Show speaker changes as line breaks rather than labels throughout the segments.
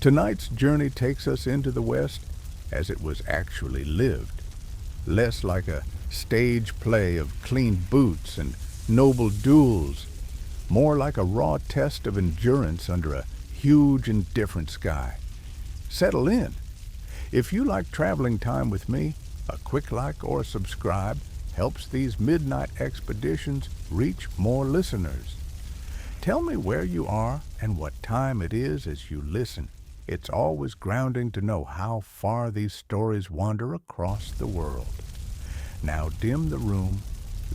Tonight's journey takes us into the West as it was actually lived, less like a stage play of clean boots and noble duels, more like a raw test of endurance under a huge and different sky. Settle in. If you like traveling time with me, a quick like or subscribe helps these midnight expeditions reach more listeners. Tell me where you are and what time it is as you listen. It's always grounding to know how far these stories wander across the world. Now dim the room,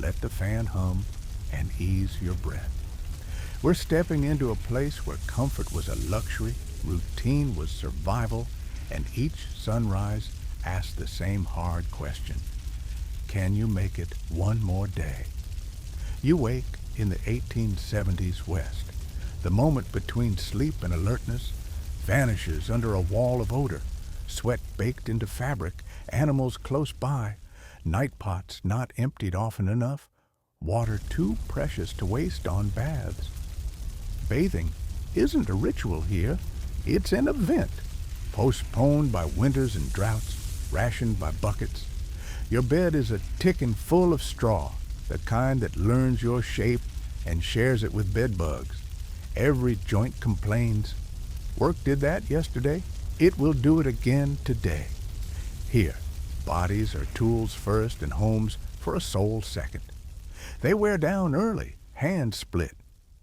let the fan hum, and ease your breath. We're stepping into a place where comfort was a luxury, routine was survival, and each sunrise asked the same hard question. Can you make it one more day? You wake in the 1870s West. The moment between sleep and alertness vanishes under a wall of odor, sweat baked into fabric, animals close by, night pots not emptied often enough, water too precious to waste on baths. Bathing isn't a ritual here, it's an event, postponed by winters and droughts, rationed by buckets. Your bed is a ticking full of straw, the kind that learns your shape and shares it with bed bugs. Every joint complains. Work did that yesterday. It will do it again today. Here, bodies are tools first and homes for a soul second. They wear down early, hands split,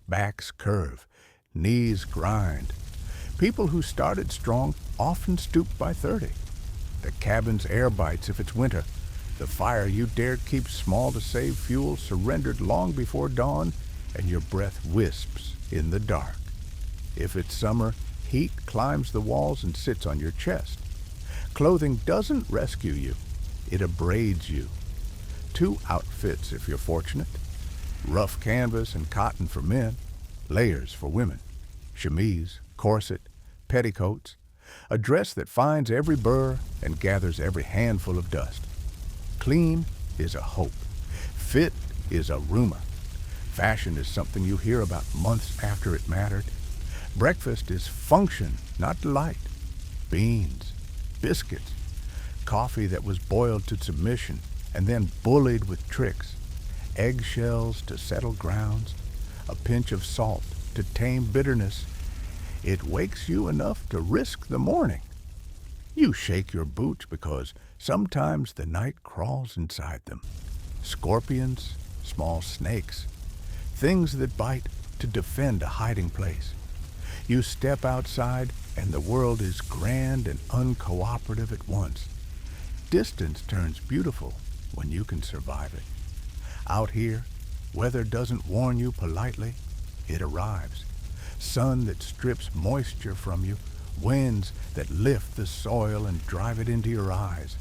backs curve, knees grind. People who started strong often stoop by 30. The cabin's air bites if it's winter. The fire you dared keep small to save fuel surrendered long before dawn, and your breath wisps in the dark. If it's summer, heat climbs the walls and sits on your chest. Clothing doesn't rescue you, it abrades you. 2 outfits if you're fortunate. Rough canvas and cotton for men, layers for women. Chemise, corset, petticoats. A dress that finds every burr and gathers every handful of dust. Clean is a hope. Fit is a rumor. Fashion is something you hear about months after it mattered. Breakfast is function, not delight. Beans, biscuits, coffee that was boiled to submission and then bullied with tricks. Eggshells to settle grounds, a pinch of salt to tame bitterness. It wakes you enough to risk the morning. You shake your boots because sometimes the night crawls inside them. Scorpions, small snakes, things that bite to defend a hiding place. You step outside and the world is grand and uncooperative at once. Distance turns beautiful when you can survive it. Out here, weather doesn't warn you politely, it arrives. Sun that strips moisture from you, winds that lift the soil and drive it into your eyes.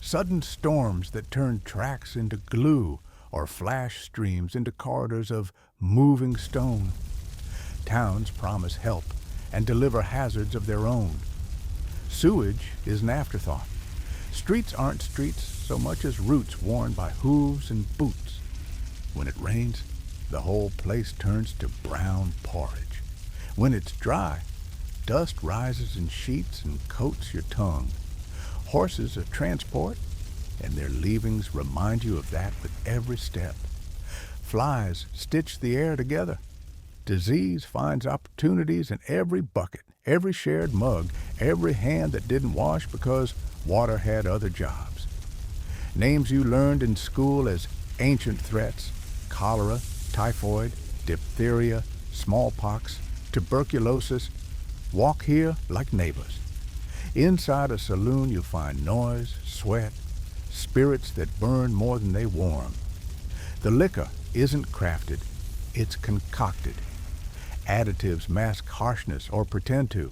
Sudden storms that turn tracks into glue or flash streams into corridors of moving stone. Towns promise help and deliver hazards of their own. Sewage is an afterthought. Streets aren't streets so much as roots worn by hooves and boots. When it rains, the whole place turns to brown porridge. When it's dry, dust rises in sheets and coats your tongue. Horses are transport, and their leavings remind you of that with every step. Flies stitch the air together. Disease finds opportunities in every bucket, every shared mug, every hand that didn't wash because water had other jobs. Names you learned in school as ancient threats: cholera, typhoid, diphtheria, smallpox, tuberculosis, walk here like neighbors. Inside a saloon you find noise, sweat, spirits that burn more than they warm. The liquor isn't crafted, it's concocted. Additives mask harshness or pretend to.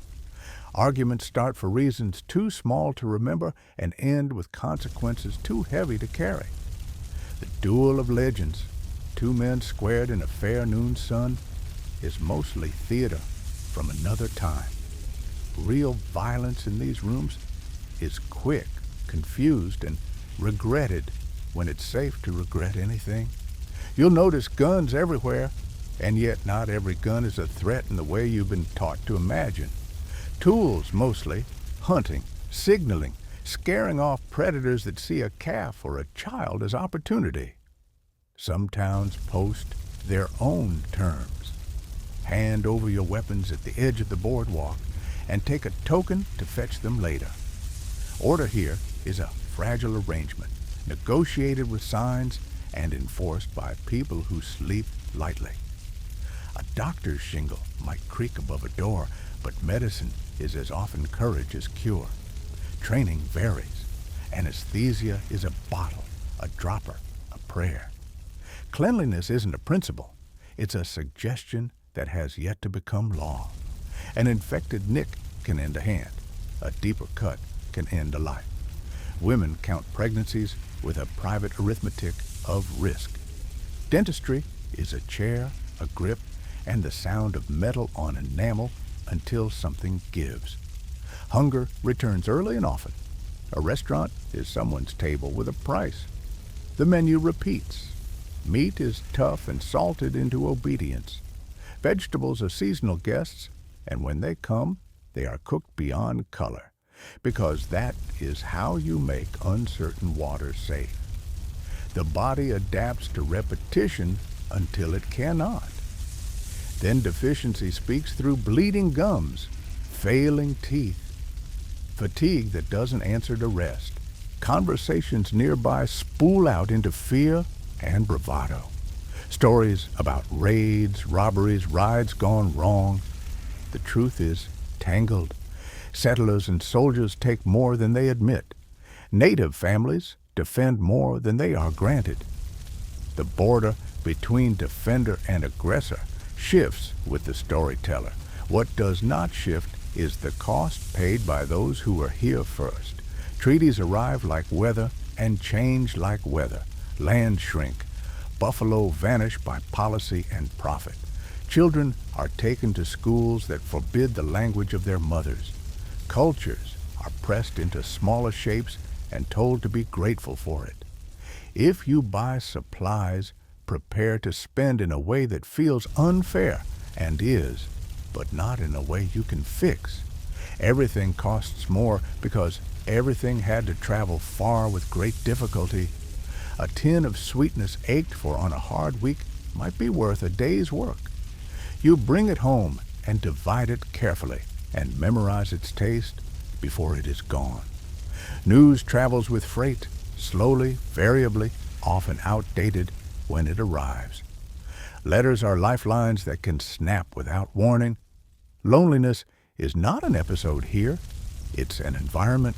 Arguments start for reasons too small to remember and end with consequences too heavy to carry. The duel of legends, 2 men squared in a fair noon sun, is mostly theater from another time. Real violence in these rooms is quick, confused, and regretted when it's safe to regret anything. You'll notice guns everywhere, and yet not every gun is a threat in the way you've been taught to imagine. Tools, mostly. Hunting, signaling, scaring off predators that see a calf or a child as opportunity. Some towns post their own terms. Hand over your weapons at the edge of the boardwalk and take a token to fetch them later. Order here is a fragile arrangement, negotiated with signs and enforced by people who sleep lightly. A doctor's shingle might creak above a door, but medicine is as often courage as cure. Training varies. Anesthesia is a bottle, a dropper, a prayer. Cleanliness isn't a principle. It's a suggestion that has yet to become law. An infected nick can end a hand. A deeper cut can end a life. Women count pregnancies with a private arithmetic of risk. Dentistry is a chair, a grip, and the sound of metal on enamel until something gives. Hunger returns early and often. A restaurant is someone's table with a price. The menu repeats. Meat is tough and salted into obedience. Vegetables are seasonal guests, and when they come, they are cooked beyond color, because that is how you make uncertain water safe. The body adapts to repetition until it cannot. Then deficiency speaks through bleeding gums, failing teeth, fatigue that doesn't answer to rest. Conversations nearby spool out into fear and bravado. Stories about raids, robberies, rides gone wrong. The truth is tangled. Settlers and soldiers take more than they admit. Native families defend more than they are granted. The border between defender and aggressor shifts with the storyteller. What does not shift is the cost paid by those who were here first. Treaties arrive like weather and change like weather. Land shrink. Buffalo vanish by policy and profit. Children are taken to schools that forbid the language of their mothers. Cultures are pressed into smaller shapes and told to be grateful for it. If you buy supplies, prepare to spend in a way that feels unfair and is, but not in a way you can fix. Everything costs more because everything had to travel far with great difficulty. A tin of sweetness ached for on a hard week might be worth a day's work. You bring it home and divide it carefully and memorize its taste before it is gone. News travels with freight, slowly, variably, often outdated when it arrives. Letters are lifelines that can snap without warning. Loneliness is not an episode here. It's an environment.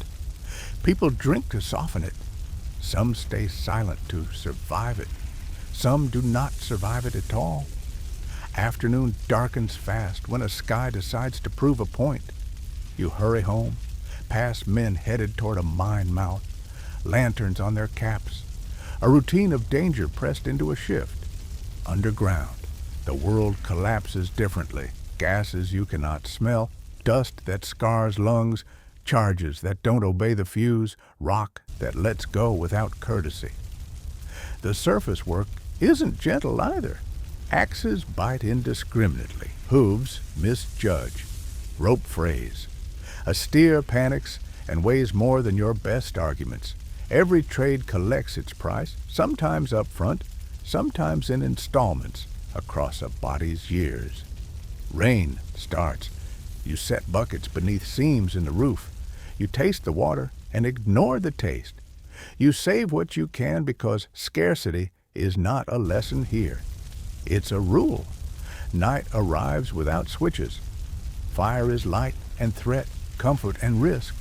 People drink to soften it. Some stay silent to survive it. Some do not survive it at all. Afternoon darkens fast when a sky decides to prove a point. You hurry home, past men headed toward a mine mouth, lanterns on their caps, a routine of danger pressed into a shift. Underground, the world collapses differently. Gases you cannot smell, dust that scars lungs, charges that don't obey the fuse, rock that lets go without courtesy. The surface work isn't gentle either. Axes bite indiscriminately, hooves misjudge, rope frays. A steer panics and weighs more than your best arguments. Every trade collects its price, sometimes up front, sometimes in installments, across a body's years. Rain starts. You set buckets beneath seams in the roof. You taste the water and ignore the taste. You save what you can because scarcity is not a lesson here. It's a rule. Night arrives without switches. Fire is light and threat, comfort and risk.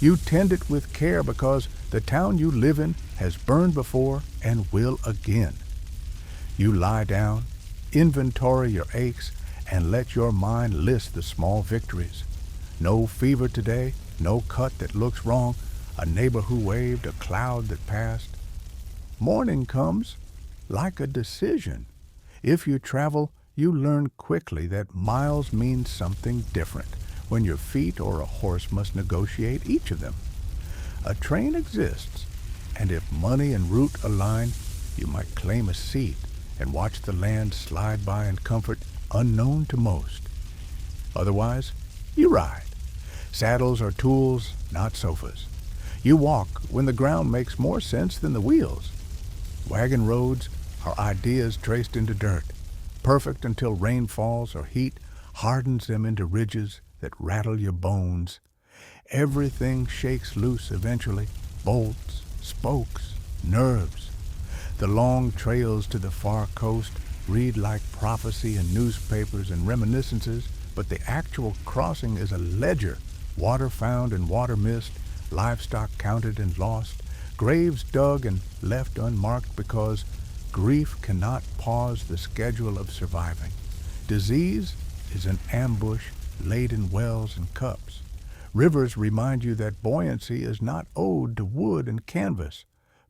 You tend it with care because the town you live in has burned before and will again. You lie down, inventory your aches, and let your mind list the small victories. No fever today, no cut that looks wrong, a neighbor who waved, a cloud that passed. Morning comes like a decision. If you travel, you learn quickly that miles mean something different when your feet or a horse must negotiate each of them. A train exists, and if money and route align, you might claim a seat and watch the land slide by in comfort unknown to most. Otherwise, You ride. Saddles are tools, not sofas. You walk when the ground makes more sense than the wheels. Wagon roads are ideas traced into dirt, perfect until rain falls or heat hardens them into ridges that rattle your bones. Everything shakes loose eventually, bolts, spokes, nerves. The long trails to the far coast read like prophecy in newspapers and reminiscences, but the actual crossing is a ledger. Water found and water missed, livestock counted and lost, graves dug and left unmarked because grief cannot pause the schedule of surviving. Disease is an ambush laid in wells and cups. Rivers remind you that buoyancy is not owed to wood and canvas.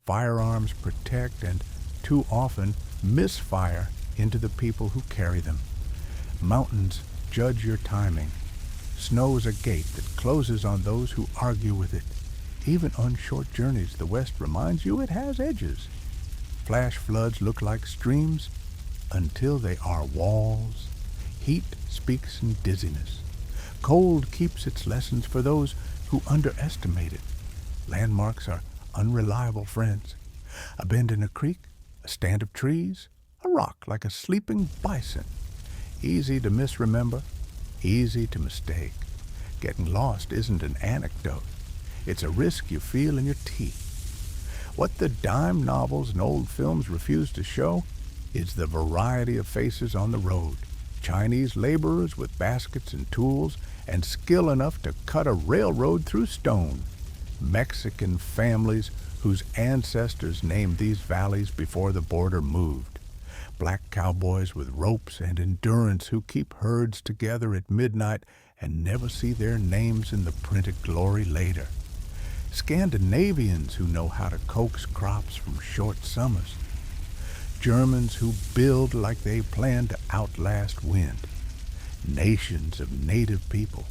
Firearms protect and, too often, misfire into the people who carry them. Mountains judge your timing. Snow is a gate that closes on those who argue with it. Even on short journeys, the West reminds you it has edges. Flash floods look like streams until they are walls. Heat speaks in dizziness. Cold keeps its lessons for those who underestimate it. Landmarks are unreliable friends. A bend in a creek, a stand of trees, a rock like a sleeping bison. Easy to misremember, easy to mistake. Getting lost isn't an anecdote. It's a risk you feel in your teeth. What the dime novels and old films refuse to show is the variety of faces on the road. Chinese laborers with baskets and tools and skill enough to cut a railroad through stone. Mexican families whose ancestors named these valleys before the border moved. Black cowboys with ropes and endurance who keep herds together at midnight and never see their names in the printed glory later. Scandinavians who know how to coax crops from short summers. Germans who build like they plan to outlast wind. Nations of native people,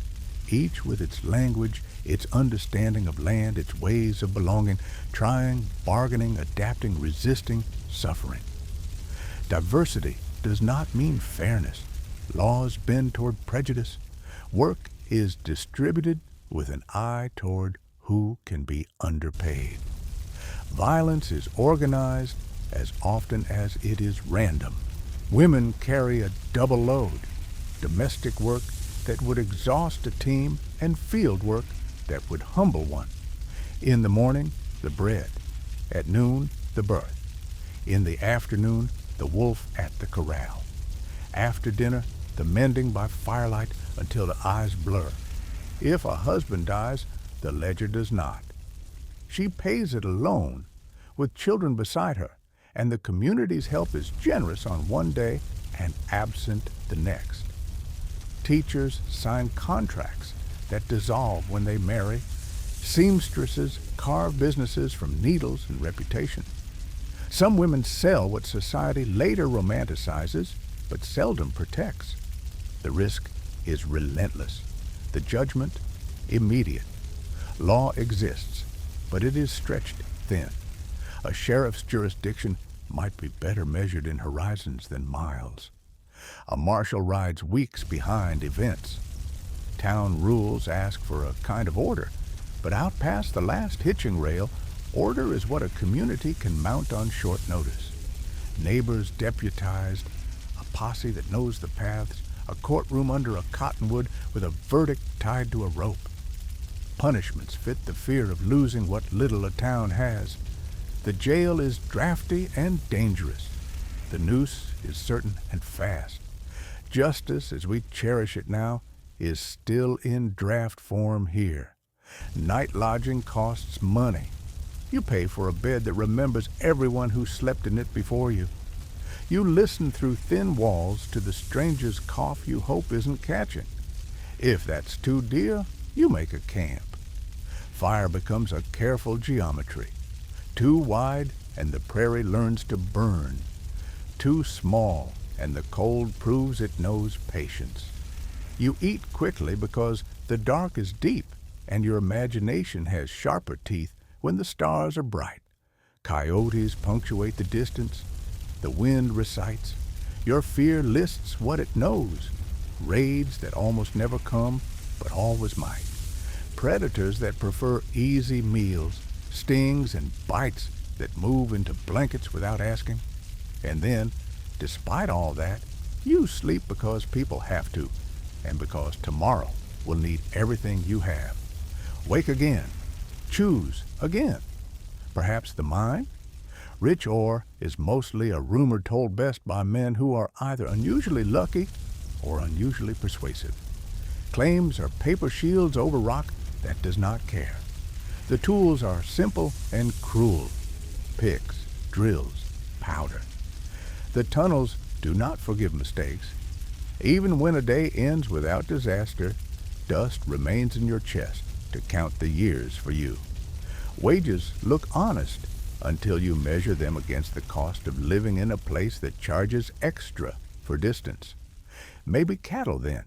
each with its language, its understanding of land, its ways of belonging, trying, bargaining, adapting, resisting, suffering. Diversity does not mean fairness. Laws bend toward prejudice. Work is distributed with an eye toward who can be underpaid. Violence is organized as often as it is random. Women carry a double load: domestic work that would exhaust a team and field work that would humble one. In the morning, the bread. At noon, the birth. In the afternoon, the wolf at the corral. After dinner, the mending by firelight until the eyes blur. If a husband dies, the ledger does not. She pays it alone, with children beside her, and the community's help is generous on one day and absent the next. Teachers sign contracts that dissolve when they marry. Seamstresses carve businesses from needles and reputation. Some women sell what society later romanticizes, but seldom protects. The risk is relentless. The judgment, immediate. Law exists, but it is stretched thin. A sheriff's jurisdiction might be better measured in horizons than miles. A marshal rides weeks behind events. Town rules ask for a kind of order, but out past the last hitching rail, order is what a community can mount on short notice. Neighbors deputized, a posse that knows the paths, a courtroom under a cottonwood with a verdict tied to a rope. Punishments fit the fear of losing what little a town has. The jail is drafty and dangerous. The noose is certain and fast. Justice, as we cherish it now, is still in draft form here. Night lodging costs money. You pay for a bed that remembers everyone who slept in it before you. You listen through thin walls to the stranger's cough you hope isn't catching. If that's too dear, you make a camp. Fire becomes a careful geometry. Too wide, and the prairie learns to burn. Too small, and the cold proves it knows patience. You eat quickly because the dark is deep, and your imagination has sharper teeth when the stars are bright. Coyotes punctuate the distance. The wind recites. Your fear lists what it knows. Raids that almost never come, but always might. Predators that prefer easy meals, stings and bites that move into blankets without asking. And then, despite all that, you sleep because people have to, and because tomorrow will need everything you have. Wake again. Choose again. Perhaps the mind? Rich ore is mostly a rumor told best by men who are either unusually lucky or unusually persuasive. Claims are paper shields over rock that does not care. The tools are simple and cruel. Picks, drills, powder. The tunnels do not forgive mistakes. Even when a day ends without disaster, dust remains in your chest to count the years for you. Wages look honest until you measure them against the cost of living in a place that charges extra for distance. Maybe cattle then.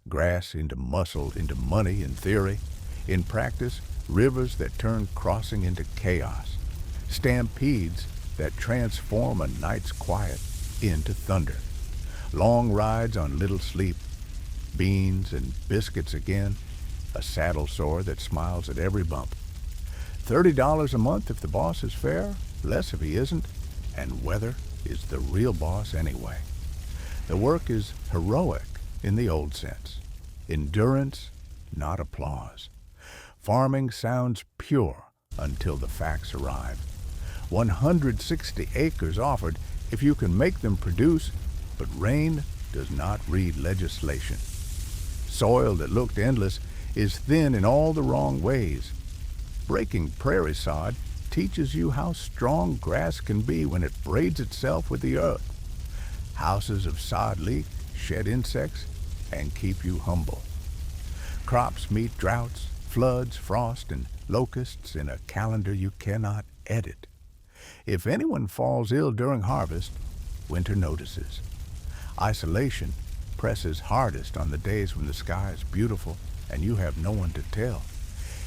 Grass into muscle, into money in theory. In practice, rivers that turn crossing into chaos. Stampedes that transform a night's quiet into thunder. Long rides on little sleep. Beans and biscuits again. A saddle sore that smiles at every bump. $30 a month if the boss is fair, less if he isn't, and weather is the real boss anyway. The work is heroic in the old sense. Endurance, not applause. Farming sounds pure until the facts arrive. 160 acres offered if you can make them produce, but rain does not read legislation. Soil that looked endless is thin in all the wrong ways. Breaking prairie sod teaches you how strong grass can be when it braids itself with the earth. Houses of sod leak, shed insects, and keep you humble. Crops meet droughts, floods, frost, and locusts in a calendar you cannot edit. If anyone falls ill during harvest, winter notices. Isolation presses hardest on the days when the sky is beautiful and you have no one to tell.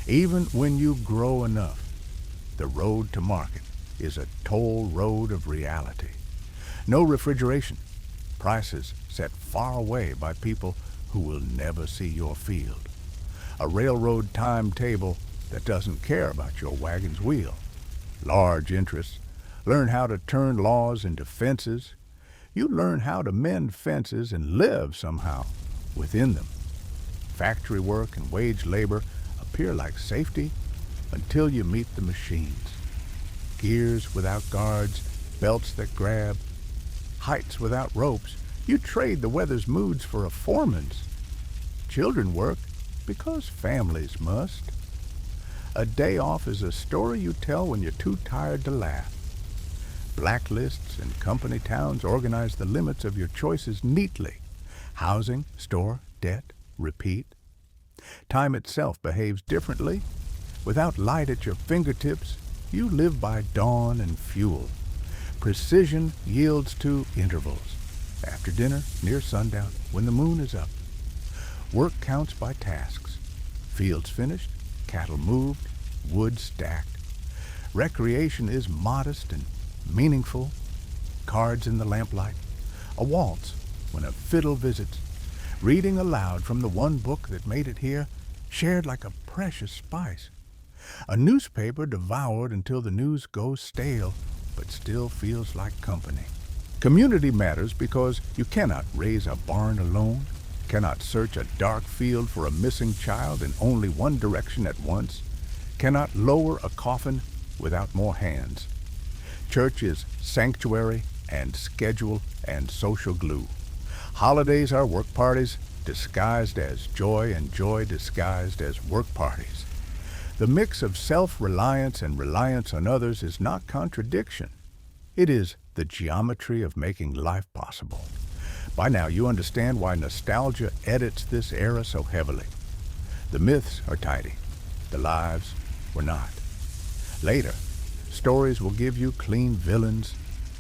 Even when you grow enough, the road to market is a toll road of reality. No refrigeration. Prices set far away by people who will never see your field. A railroad timetable that doesn't care about your wagon's wheel. Large interests. Learn how to turn laws into fences. You learn how to mend fences and live somehow within them. Factory work and wage labor appear like safety until you meet the machines. Gears without guards, belts that grab, heights without ropes. You trade the weather's moods for a foreman's. Children work because families must. A day off is a story you tell when you're too tired to laugh. Blacklists and company towns organize the limits of your choices neatly. Housing, store, debt, repeat. Time itself behaves differently. Without light at your fingertips, you live by dawn and fuel. Precision yields to intervals. After dinner, near sundown, when the moon is up. Work counts by tasks. Fields finished, cattle moved, wood stacked. Recreation is modest and meaningful. Cards in the lamplight. A waltz when a fiddle visits. Reading aloud from the one book that made it here, shared like a precious spice. A newspaper devoured until the news goes stale, but still feels like company. Community matters because you cannot raise a barn alone, cannot search a dark field for a missing child in only one direction at once, cannot lower a coffin without more hands. Church is sanctuary and schedule and social glue. Holidays are work parties disguised as joy and joy disguised as work parties. The mix of self-reliance and reliance on others is not contradiction. It is the geometry of making life possible. By now you understand why nostalgia edits this era so heavily. The myths are tidy. The lives were not. Later, stories will give you clean villains,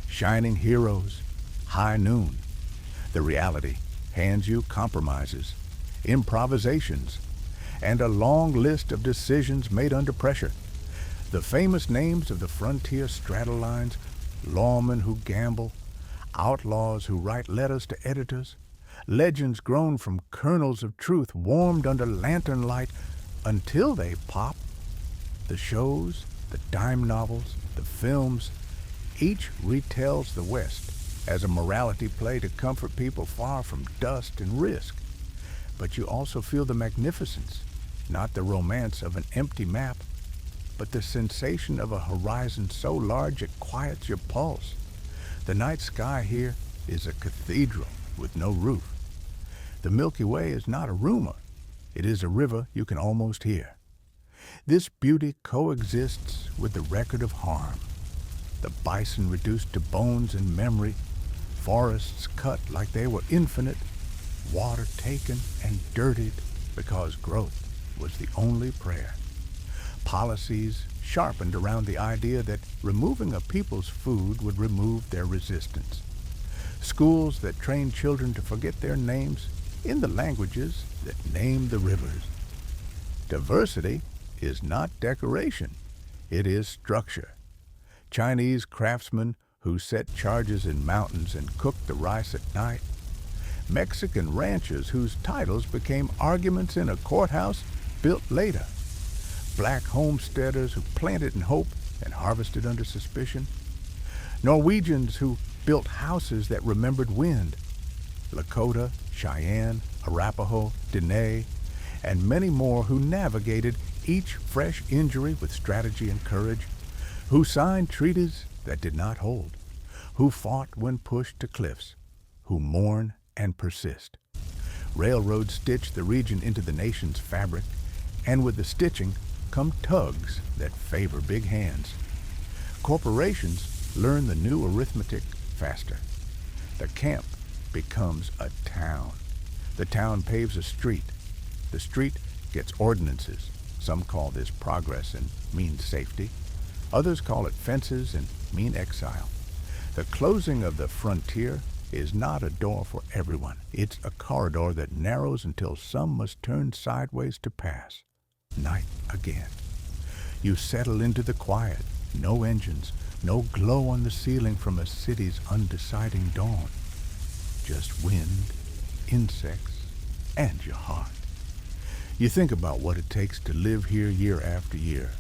shining heroes, high noon. The reality hands you compromises, improvisations, and a long list of decisions made under pressure. The famous names of the frontier straddle lines, lawmen who gamble, outlaws who write letters to editors, Legends grown from kernels of truth warmed under lantern light until they pop. The shows, the dime novels, the films, each retells the West as a morality play to comfort people far from dust and risk. But you also feel the magnificence, not the romance of an empty map, but the sensation of a horizon so large it quiets your pulse. The night sky here is a cathedral with no roof. The Milky Way is not a rumor. It is a river you can almost hear. This beauty coexists with the record of harm. The bison reduced to bones and memory, forests cut like they were infinite, water taken and dirtied because growth was the only prayer. Policies sharpened around the idea that removing a people's food would remove their resistance. Schools that train children to forget their names in the languages that name the rivers. Diversity is not decoration, it is structure. Chinese craftsmen who set charges in mountains and cooked the rice at night. Mexican ranchers whose titles became arguments in a courthouse built later. Black homesteaders who planted in hope and harvested under suspicion. Norwegians who built houses that remembered wind. Lakota, Cheyenne, Arapaho, Dene, and many more who navigated each fresh injury with strategy and courage, who signed treaties that did not hold, who fought when pushed to cliffs, who mourn and persist. Railroads stitched the region into the nation's fabric, and with the stitching come tugs that favor big hands. Corporations learn the new arithmetic faster. The camp becomes a town. The town paves a street. The street gets ordinances. Some call this progress and mean safety. Others call it fences and mean exile. The closing of the frontier is not a door for everyone. It's a corridor that narrows until some must turn sideways to pass. Night again. You settle into the quiet. No engines, no glow on the ceiling from a city's undeciding dawn. Just wind, insects, and your heart. You think about what it takes to live here year after year.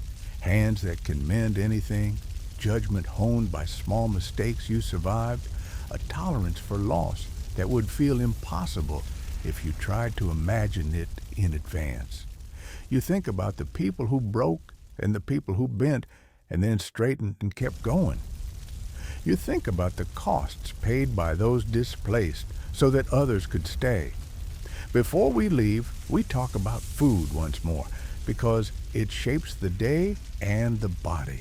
Hands that can mend anything, judgment honed by small mistakes you survived, a tolerance for loss that would feel impossible if you tried to imagine it in advance. You think about the people who broke and the people who bent and then straightened and kept going. You think about the costs paid by those displaced so that others could stay. Before we leave, we talk about food once more because it shapes the day and the body.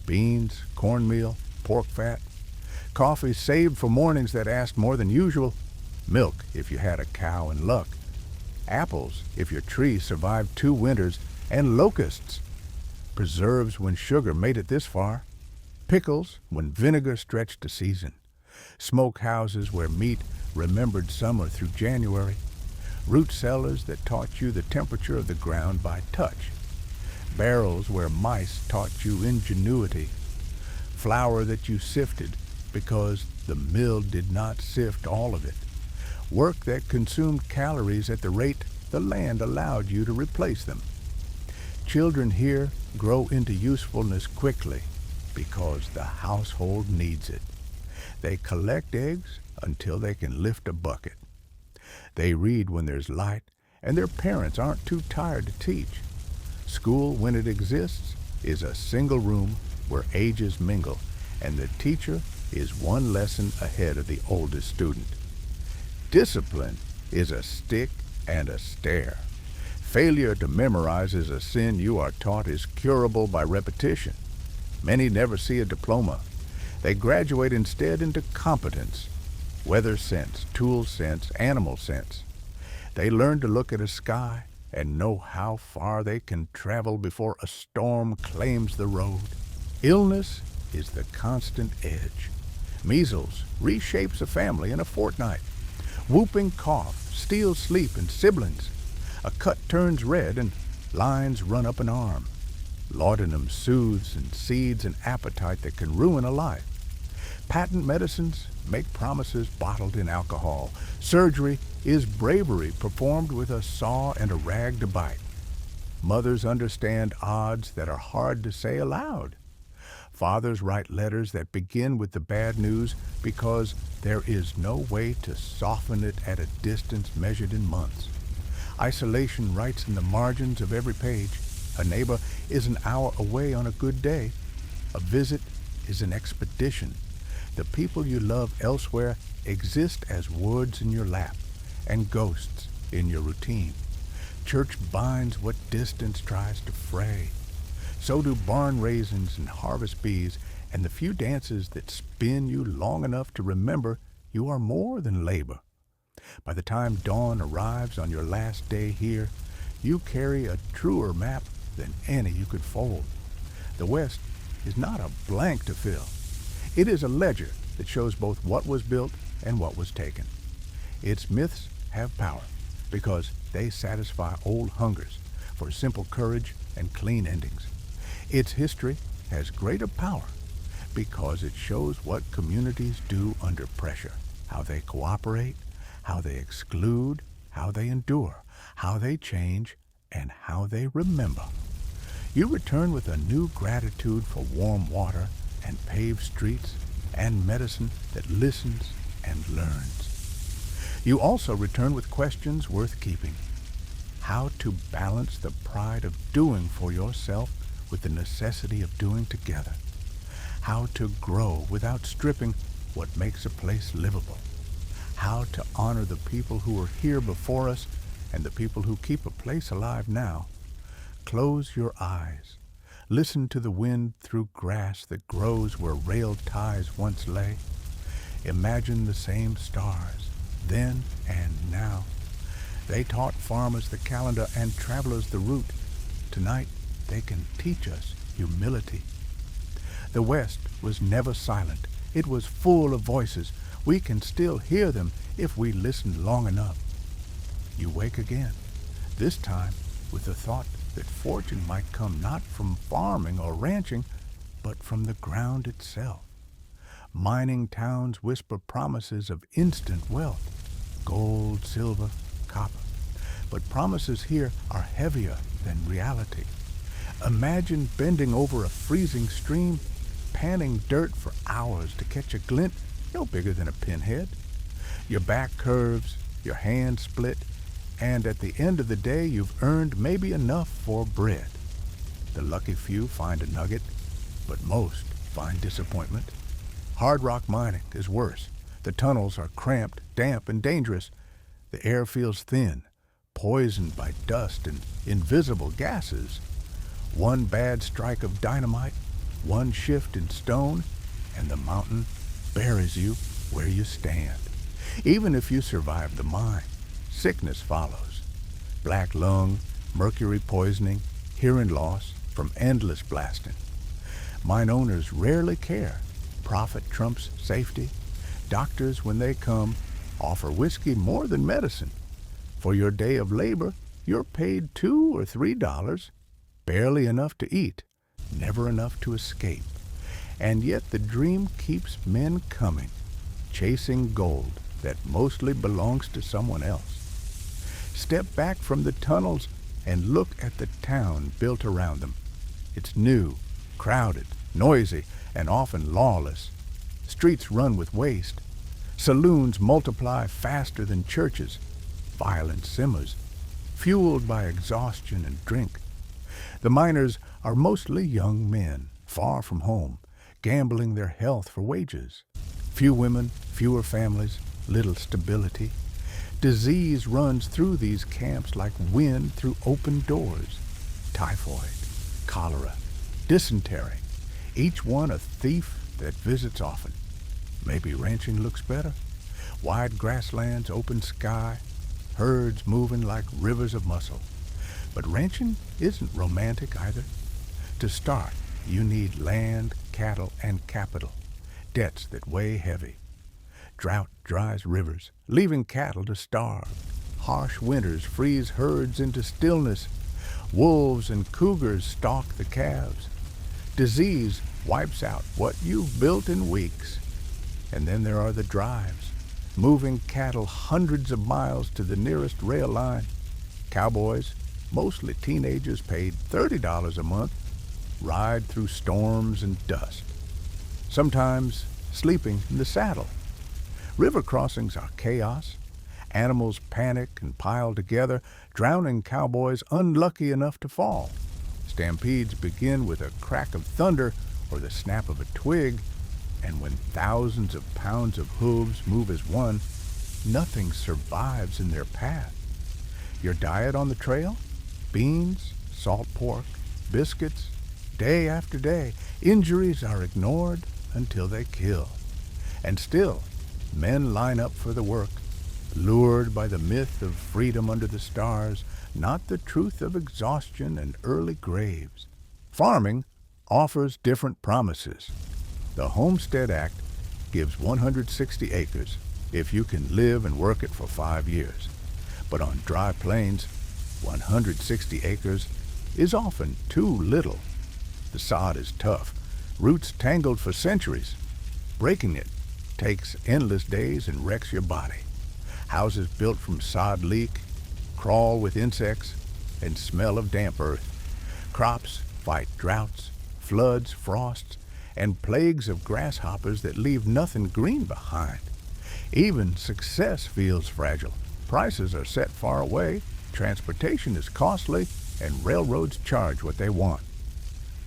Beans, cornmeal, pork fat, coffee saved for mornings that asked more than usual, milk if you had a cow and luck, apples if your tree survived 2 winters, and locusts, preserves when sugar made it this far, pickles when vinegar stretched a season, smokehouses where meat remembered summer through January, root cellars that taught you the temperature of the ground by touch, barrels where mice taught you ingenuity, flour that you sifted because the mill did not sift all of it, work that consumed calories at the rate the land allowed you to replace them. Children here grow into usefulness quickly because the household needs it. They collect eggs until they can lift a bucket. They read when there's light, and their parents aren't too tired to teach. School, when it exists, is a single room where ages mingle, and the teacher is one lesson ahead of the oldest student. Discipline is a stick and a stare. Failure to memorize is a sin you are taught is curable by repetition. Many never see a diploma. They graduate instead into competence, weather sense, tool sense, animal sense. They learn to look at a sky and know how far they can travel before a storm claims the road. Illness is the constant edge. Measles reshapes a family in a fortnight. Whooping cough steals sleep in siblings. A cut turns red and lines run up an arm. Laudanum soothes and seeds an appetite that can ruin a life. Patent medicines make promises bottled in alcohol. Surgery is bravery performed with a saw and a rag to bite. Mothers understand odds that are hard to say aloud. Fathers write letters that begin with the bad news because there is no way to soften it at a distance measured in months. Isolation writes in the margins of every page. A neighbor is an hour away on a good day. A visit is an expedition. The people you love elsewhere exist as words in your lap and ghosts in your routine. Church binds what distance tries to fray. So do barn raisins and harvest bees and the few dances that spin you long enough to remember you are more than labor. By the time dawn arrives on your last day here, you carry a truer map than any you could fold. The West is not a blank to fill. It is a ledger that shows both what was built and what was taken. Its myths have power because they satisfy old hungers for simple courage and clean endings. Its history has greater power because it shows what communities do under pressure, how they cooperate, how they exclude, how they endure, how they change, and how they remember. You return with a new gratitude for warm water and paved streets and medicine that listens and learns. You also return with questions worth keeping. How to balance the pride of doing for yourself with the necessity of doing together. How to grow without stripping what makes a place livable. How to honor the people who were here before us and the people who keep a place alive now. Close your eyes. Listen to the wind through grass that grows where rail ties once lay. Imagine the same stars, then and now. They taught farmers the calendar and travelers the route. Tonight, they can teach us humility. The West was never silent. It was full of voices. We can still hear them if we listen long enough. You wake again, this time with the thought that fortune might come not from farming or ranching, but from the ground itself. Mining towns whisper promises of instant wealth, gold, silver, copper. But promises here are heavier than reality. Imagine bending over a freezing stream, panning dirt for hours to catch a glint no bigger than a pinhead. Your back curves, your hands split, and at the end of the day you've earned maybe enough for bread. The lucky few find a nugget, but most find disappointment. Hard rock mining is worse. The tunnels are cramped, damp, and dangerous. The air feels thin, poisoned by dust and invisible gases. One bad strike of dynamite, one shift in stone, and the mountain buries you where you stand. Even if you survive the mine, sickness follows. Black lung, mercury poisoning, hearing loss from endless blasting. Mine owners rarely care. Profit trumps safety. Doctors, when they come, offer whiskey more than medicine. For your day of labor, you're paid $2 or $3, barely enough to eat, never enough to escape. And yet the dream keeps men coming, chasing gold that mostly belongs to someone else. Step back from the tunnels and look at the town built around them. It's new, crowded, noisy, and often lawless. Streets run with waste. Saloons multiply faster than churches. Violence simmers, fueled by exhaustion and drink. The miners are mostly young men, far from home, gambling their health for wages. Few women, fewer families, little stability. Disease runs through these camps like wind through open doors. Typhoid, cholera, dysentery, each one a thief that visits often. Maybe ranching looks better. Wide grasslands, open sky, herds moving like rivers of muscle. But ranching isn't romantic either. To start, you need land, cattle, and capital, debts that weigh heavy. Drought dries rivers, leaving cattle to starve. Harsh winters freeze herds into stillness. Wolves and cougars stalk the calves. Disease wipes out what you've built in weeks. And then there are the drives, moving cattle hundreds of miles to the nearest rail line. Cowboys, mostly teenagers paid $30 a month, ride through storms and dust, sometimes sleeping in the saddle. River crossings are chaos. Animals panic and pile together, drowning cowboys unlucky enough to fall. Stampedes begin with a crack of thunder or the snap of a twig, and when thousands of pounds of hooves move as one, nothing survives in their path. Your diet on the trail? Beans, salt pork, biscuits. Day after day, injuries are ignored until they kill. And still, men line up for the work, lured by the myth of freedom under the stars, not the truth of exhaustion and early graves. Farming offers different promises. The Homestead Act gives 160 acres if you can live and work it for 5 years. But on dry plains, 160 acres is often too little. The sod is tough, roots tangled for centuries. Breaking it takes endless days and wrecks your body. Houses built from sod leak, crawl with insects, and smell of damp earth. Crops fight droughts, floods, frosts, and plagues of grasshoppers that leave nothing green behind. Even success feels fragile. Prices are set far away, transportation is costly, and railroads charge what they want.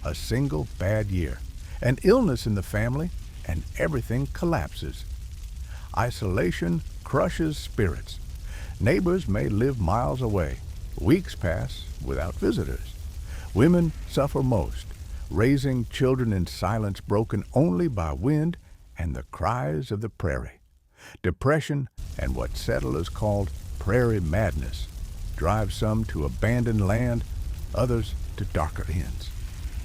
A single bad year, an illness in the family, and everything collapses. Isolation crushes spirits. Neighbors may live miles away. Weeks pass without visitors. Women suffer most, raising children in silence broken only by wind and the cries of the prairie. Depression and what settlers called prairie madness drive some to abandon land, others to darker ends.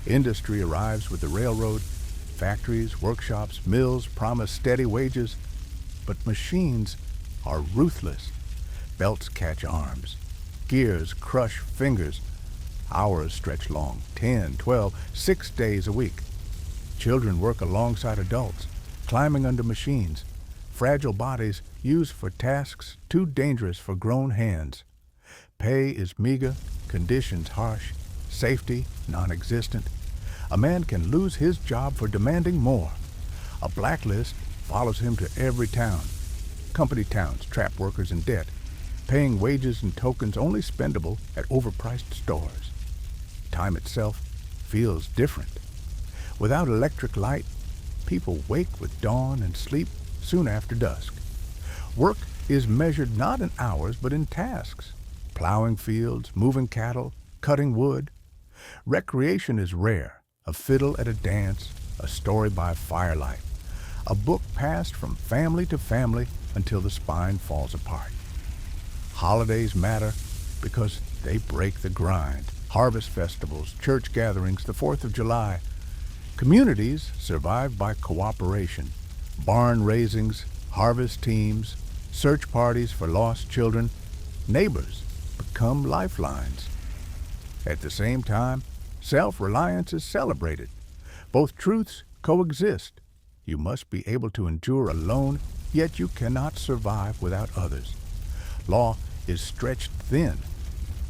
Industry arrives with the railroad. Factories, workshops, mills promise steady wages, but machines are ruthless. Belts catch arms. Gears crush fingers. Hours stretch long, 10, 12, 6 days a week. Children work alongside adults, climbing under machines. Fragile bodies used for tasks too dangerous for grown hands. Pay is meager, conditions harsh, safety non-existent. A man can lose his job for demanding more. A blacklist follows him to every town. Company towns trap workers in debt, paying wages and tokens only spendable at overpriced stores. Time itself feels different. Without electric light, people wake with dawn and sleep soon after dusk. Work is measured not in hours but in tasks. Plowing fields, moving cattle, cutting wood. Recreation is rare. A fiddle at a dance, a story by firelight, a book passed from family to family until the spine falls apart. Holidays matter because they break the grind. Harvest festivals, church gatherings, the 4th of July. Communities survive by cooperation. Barn raisings, harvest teams, search parties for lost children. Neighbors become lifelines. At the same time, self-reliance is celebrated. Both truths coexist. You must be able to endure alone, yet you cannot survive without others. Law is stretched thin.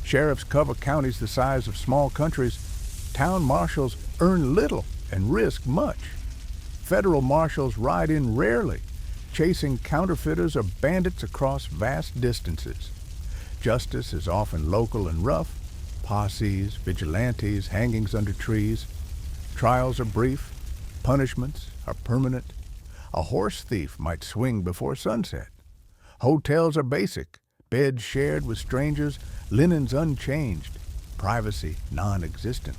Sheriffs cover counties the size of small countries. Town marshals earn little and risk much. Federal marshals ride in rarely, chasing counterfeiters or bandits across vast distances. Justice is often local and rough. Posses, vigilantes, hangings under trees. Trials are brief. Punishments are permanent. A horse thief might swing before sunset. Hotels are basic. Beds shared with strangers. Linens unchanged. Privacy non-existent.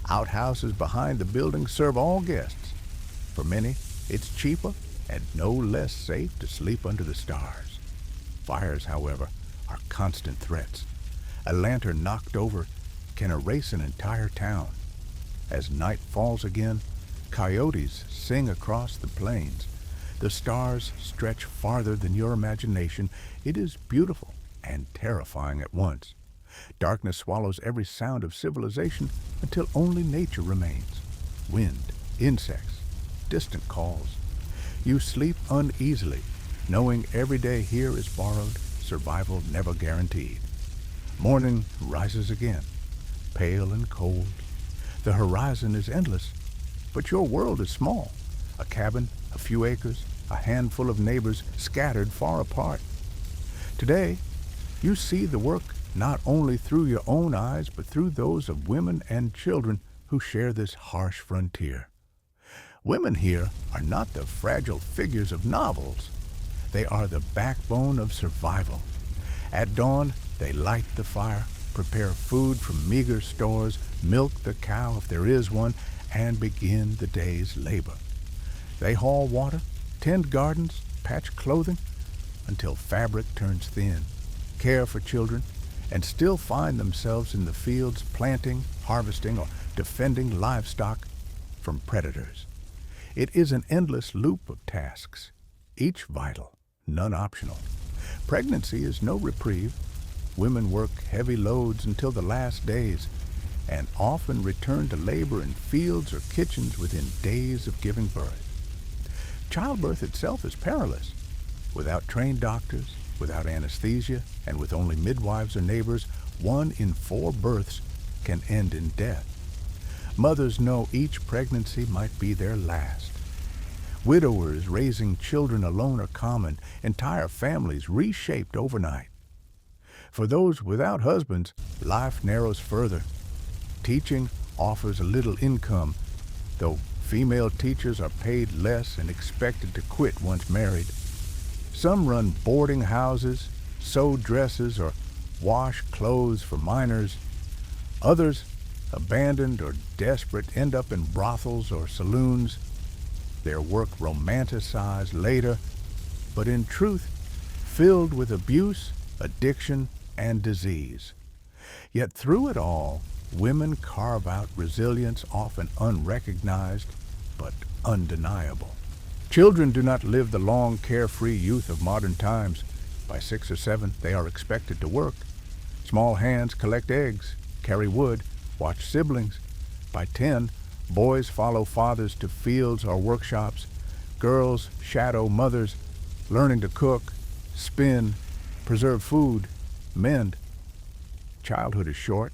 Outhouses behind the building serve all guests. For many, it's cheaper and no less safe to sleep under the stars. Fires, however, are constant threats. A lantern knocked over can erase an entire town. As night falls again, coyotes sing across the plains. The stars stretch farther than your imagination. It is beautiful and terrifying at once. Darkness swallows every sound of civilization until only nature remains. Wind, insects, distant calls. You sleep uneasily, knowing every day here is borrowed, survival never guaranteed. Morning rises again, pale and cold. The horizon is endless, but your world is small. A cabin, a few acres, a handful of neighbors scattered far apart. Today, you see the work not only through your own eyes, but through those of women and children who share this harsh frontier. Women here are not the fragile figures of novels. They are the backbone of survival. At dawn, they light the fire, prepare food from meager stores, milk the cow if there is one, and begin the day's labor. They haul water, tend gardens, patch clothing, until fabric turns thin, care for children, and still find themselves in the fields planting, harvesting, or defending livestock from predators. It is an endless loop of tasks, each vital, none optional. Pregnancy is no reprieve. Women work heavy loads until the last days, and often return to labor in fields or kitchens within days of giving birth. Childbirth itself is perilous. Without trained doctors, without anesthesia, and with only midwives or neighbors, 1 in 4 births can end in death. Mothers know each pregnancy might be their last. Widowers raising children alone are common, entire families reshaped overnight. For those without husbands, life narrows further. Teaching offers a little income, though female teachers are paid less and expected to quit once married. Some run boarding houses, sew dresses, or wash clothes for minors. Others, abandoned or desperate, end up in brothels or saloons. Their work romanticized later, but in truth, filled with abuse, addiction, and disease. Yet through it all, women carve out resilience often unrecognized, but undeniable. Children do not live the long, carefree youth of modern times. By 6 or 7, they are expected to work. Small hands collect eggs, carry wood, watch siblings. By 10, boys follow fathers to fields or workshops. Girls shadow mothers, learning to cook, spin, preserve food, mend. Childhood is short.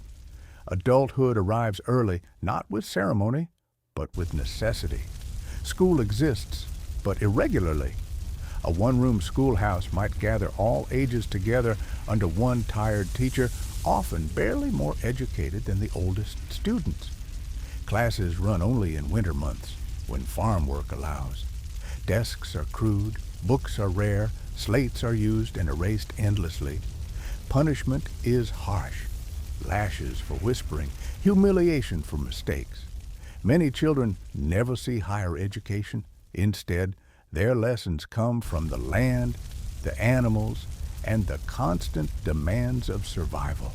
Adulthood arrives early, not with ceremony, but with necessity. School exists, but irregularly. A one-room schoolhouse might gather all ages together under one tired teacher, often barely more educated than the oldest students. Classes run only in winter months, when farm work allows. Desks are crude, books are rare, slates are used and erased endlessly. Punishment is harsh. Lashes for whispering, humiliation for mistakes. Many children never see higher education. Instead, their lessons come from the land, the animals, and the constant demands of survival.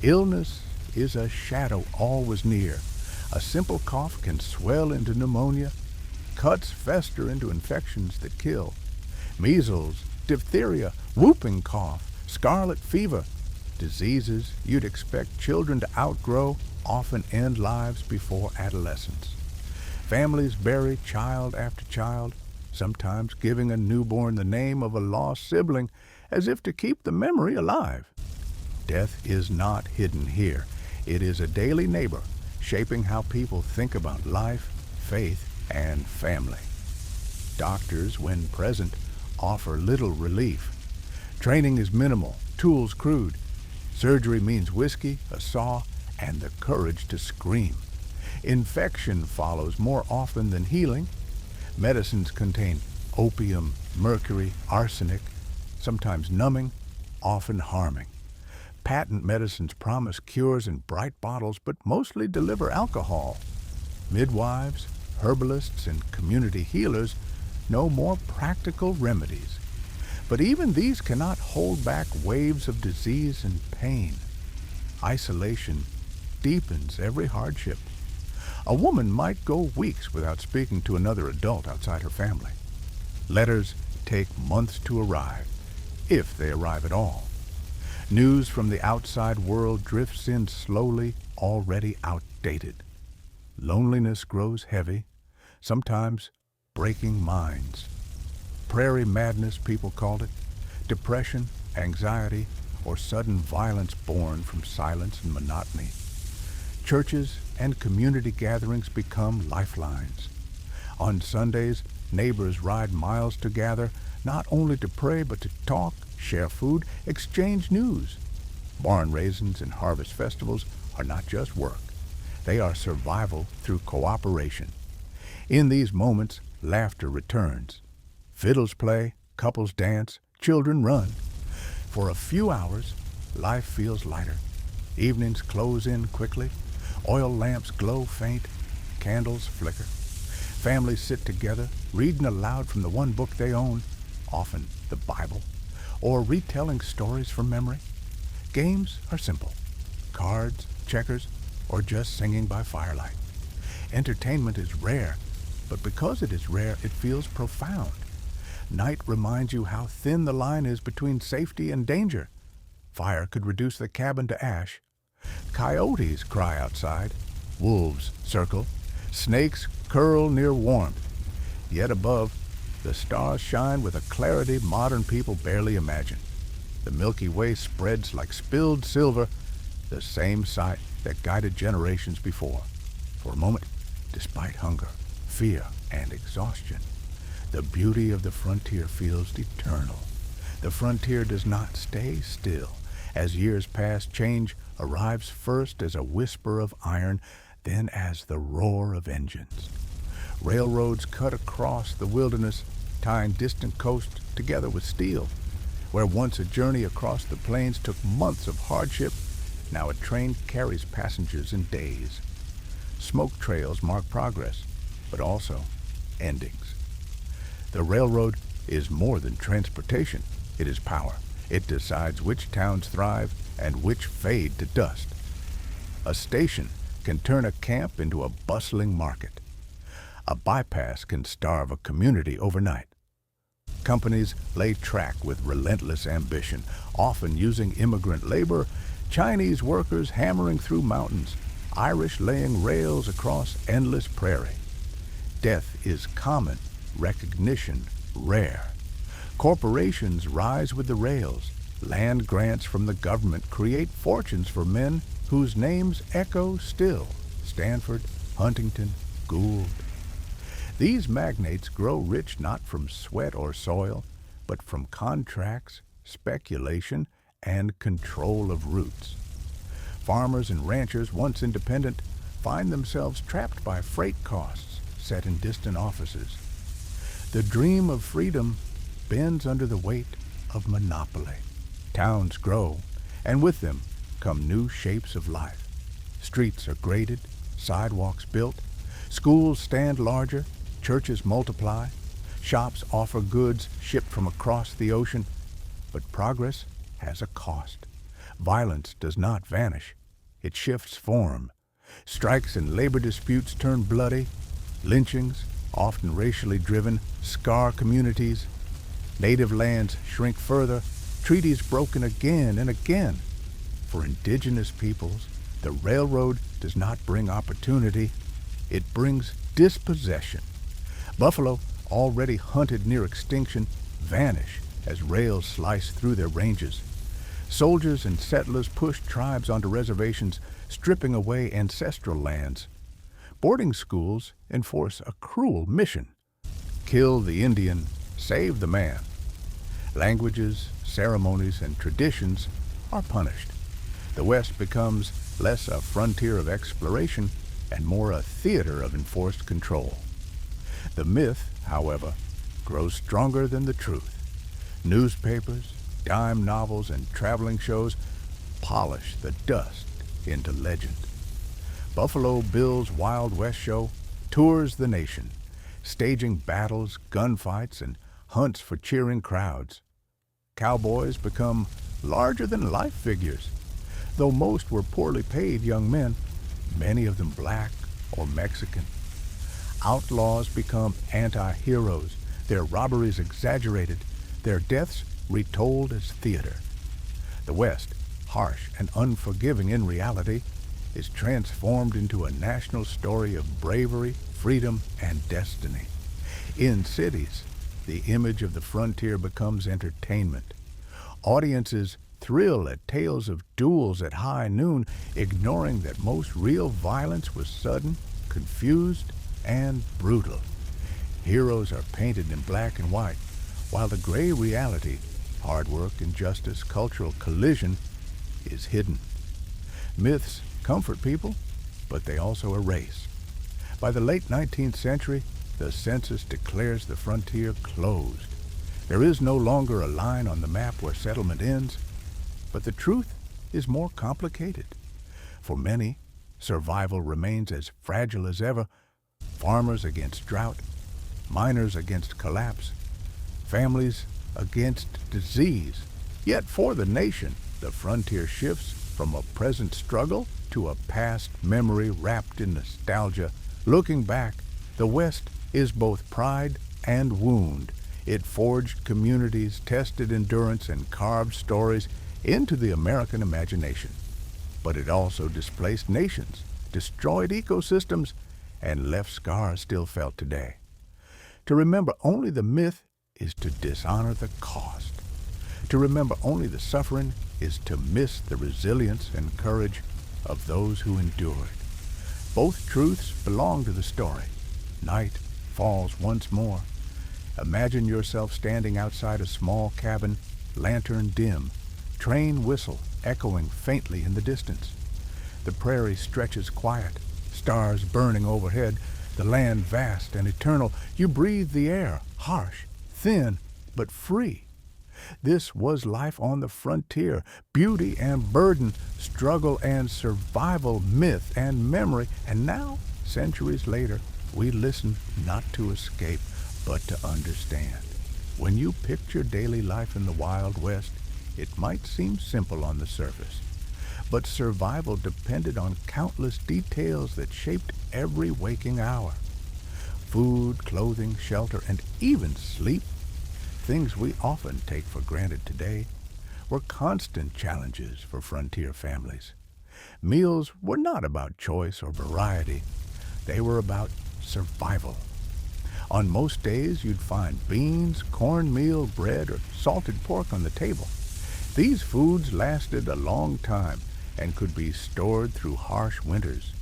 Illness is a shadow always near. A simple cough can swell into pneumonia. Cuts fester into infections that kill. Measles, diphtheria, whooping cough, scarlet fever. Diseases you'd expect children to outgrow often end lives before adolescence. Families bury child after child, sometimes giving a newborn the name of a lost sibling as if to keep the memory alive. Death is not hidden here. It is a daily neighbor, shaping how people think about life, faith, and family. Doctors, when present, offer little relief. Training is minimal, tools crude. Surgery means whiskey, a saw, and the courage to scream. Infection follows more often than healing. Medicines contain opium, mercury, arsenic, sometimes numbing, often harming. Patent medicines promise cures in bright bottles, but mostly deliver alcohol. Midwives, herbalists, and community healers know more practical remedies. But even these cannot hold back waves of disease and pain. Isolation deepens every hardship. A woman might go weeks without speaking to another adult outside her family. Letters take months to arrive, if they arrive at all. News from the outside world drifts in slowly, already outdated. Loneliness grows heavy, sometimes breaking minds. Prairie madness, people called it. Depression, anxiety, or sudden violence born from silence and monotony. Churches and community gatherings become lifelines. On Sundays, neighbors ride miles to gather, not only to pray but to talk, share food, exchange news. Barn raisins and harvest festivals are not just work. They are survival through cooperation. In these moments, laughter returns. Fiddles play, couples dance, children run. For a few hours, life feels lighter. Evenings close in quickly. Oil lamps glow faint. Candles flicker. Families sit together, reading aloud from the one book they own, often the Bible, or retelling stories from memory. Games are simple. Cards, checkers, or just singing by firelight. Entertainment is rare, but because it is rare, it feels profound. Night reminds you how thin the line is between safety and danger. Fire could reduce the cabin to ash. Coyotes cry outside. Wolves circle. Snakes curl near warmth. Yet above, the stars shine with a clarity modern people barely imagine. The Milky Way spreads like spilled silver, the same sight that guided generations before. For a moment, despite hunger, fear, and exhaustion, the beauty of the frontier feels eternal. The frontier does not stay still. As years pass, change arrives first as a whisper of iron, then as the roar of engines. Railroads cut across the wilderness, tying distant coasts together with steel. Where once a journey across the plains took months of hardship, now a train carries passengers in days. Smoke trails mark progress, but also endings. The railroad is more than transportation. It is power. It decides which towns thrive and which fade to dust. A station can turn a camp into a bustling market. A bypass can starve a community overnight. Companies lay track with relentless ambition, often using immigrant labor, Chinese workers hammering through mountains, Irish laying rails across endless prairie. Death is common, recognition rare. Corporations rise with the rails. Land grants from the government create fortunes for men whose names echo still. Stanford, Huntington, Gould. These magnates grow rich not from sweat or soil, but from contracts, speculation, and control of roots. Farmers and ranchers, once independent, find themselves trapped by freight costs set in distant offices. The dream of freedom bends under the weight of monopoly. Towns grow, and with them come new shapes of life. Streets are graded, sidewalks built, schools stand larger, churches multiply, shops offer goods shipped from across the ocean. But progress has a cost. Violence does not vanish. It shifts form. Strikes and labor disputes turn bloody. Lynchings, often racially driven, scar communities. Native lands shrink further, treaties broken again and again. For indigenous peoples, the railroad does not bring opportunity, it brings dispossession. Buffalo, already hunted near extinction, vanish as rails slice through their ranges. Soldiers and settlers push tribes onto reservations, stripping away ancestral lands. Boarding schools enforce a cruel mission: kill the Indian, save the man. Languages, ceremonies, and traditions are punished. The West becomes less a frontier of exploration and more a theater of enforced control. The myth, however, grows stronger than the truth. Newspapers, dime novels, and traveling shows polish the dust into legend. Buffalo Bill's Wild West show tours the nation, staging battles, gunfights, and hunts for cheering crowds. Cowboys become larger-than-life figures. Though most were poorly paid young men, many of them black or Mexican. Outlaws become anti-heroes, their robberies exaggerated, their deaths retold as theater. The West, harsh and unforgiving in reality, is transformed into a national story of bravery, freedom, and destiny. In cities, the image of the frontier becomes entertainment. Audiences thrill at tales of duels at high noon, ignoring that most real violence was sudden, confused, and brutal. Heroes are painted in black and white, while the gray reality, hard work, injustice, cultural collision, is hidden. Myths comfort people, but they also erase. By the late 19th century, the census declares the frontier closed. There is no longer a line on the map where settlement ends, but the truth is more complicated. For many, survival remains as fragile as ever. Farmers against drought, miners against collapse, families against disease. Yet for the nation, the frontier shifts from a present struggle to a past memory wrapped in nostalgia. Looking back, the West is both pride and wound. It forged communities, tested endurance, and carved stories into the American imagination. But it also displaced nations, destroyed ecosystems, and left scars still felt today. To remember only the myth is to dishonor the cost. To remember only the suffering is to miss the resilience and courage of those who endured. Both truths belong to the story. Night falls once more. Imagine yourself standing outside a small cabin, lantern dim, train whistle echoing faintly in the distance. The prairie stretches quiet, stars burning overhead, the land vast and eternal. You breathe the air, harsh, thin, but free. This was life on the frontier, beauty and burden, struggle and survival, myth and memory. And now, centuries later, we listen not to escape, but to understand. When you picture daily life in the Wild West, it might seem simple on the surface, but survival depended on countless details that shaped every waking hour. Food, clothing, shelter, and even sleep, things we often take for granted today, were constant challenges for frontier families. Meals were not about choice or variety. They were about survival. On most days, you'd find beans, cornmeal, bread, or salted pork on the table. These foods lasted a long time and could be stored through harsh winters.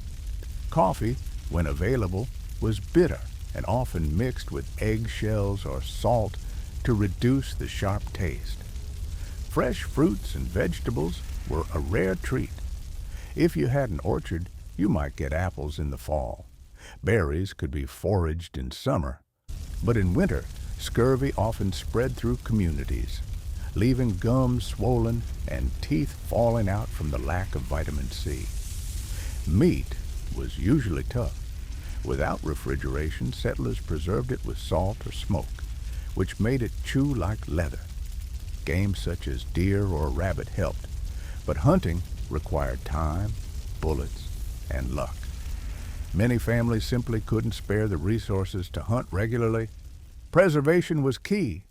Coffee, when available, was bitter and often mixed with eggshells or salt to reduce the sharp taste. Fresh fruits and vegetables were a rare treat. If you had an orchard, you might get apples in the fall. Berries could be foraged in summer. But in winter, scurvy often spread through communities, leaving gums swollen and teeth falling out from the lack of vitamin C. Meat was usually tough. Without refrigeration, settlers preserved it with salt or smoke, which made it chew like leather. Game such as deer or rabbit helped, but hunting required time, bullets, and luck. Many families simply couldn't spare the resources to hunt regularly. Preservation was key.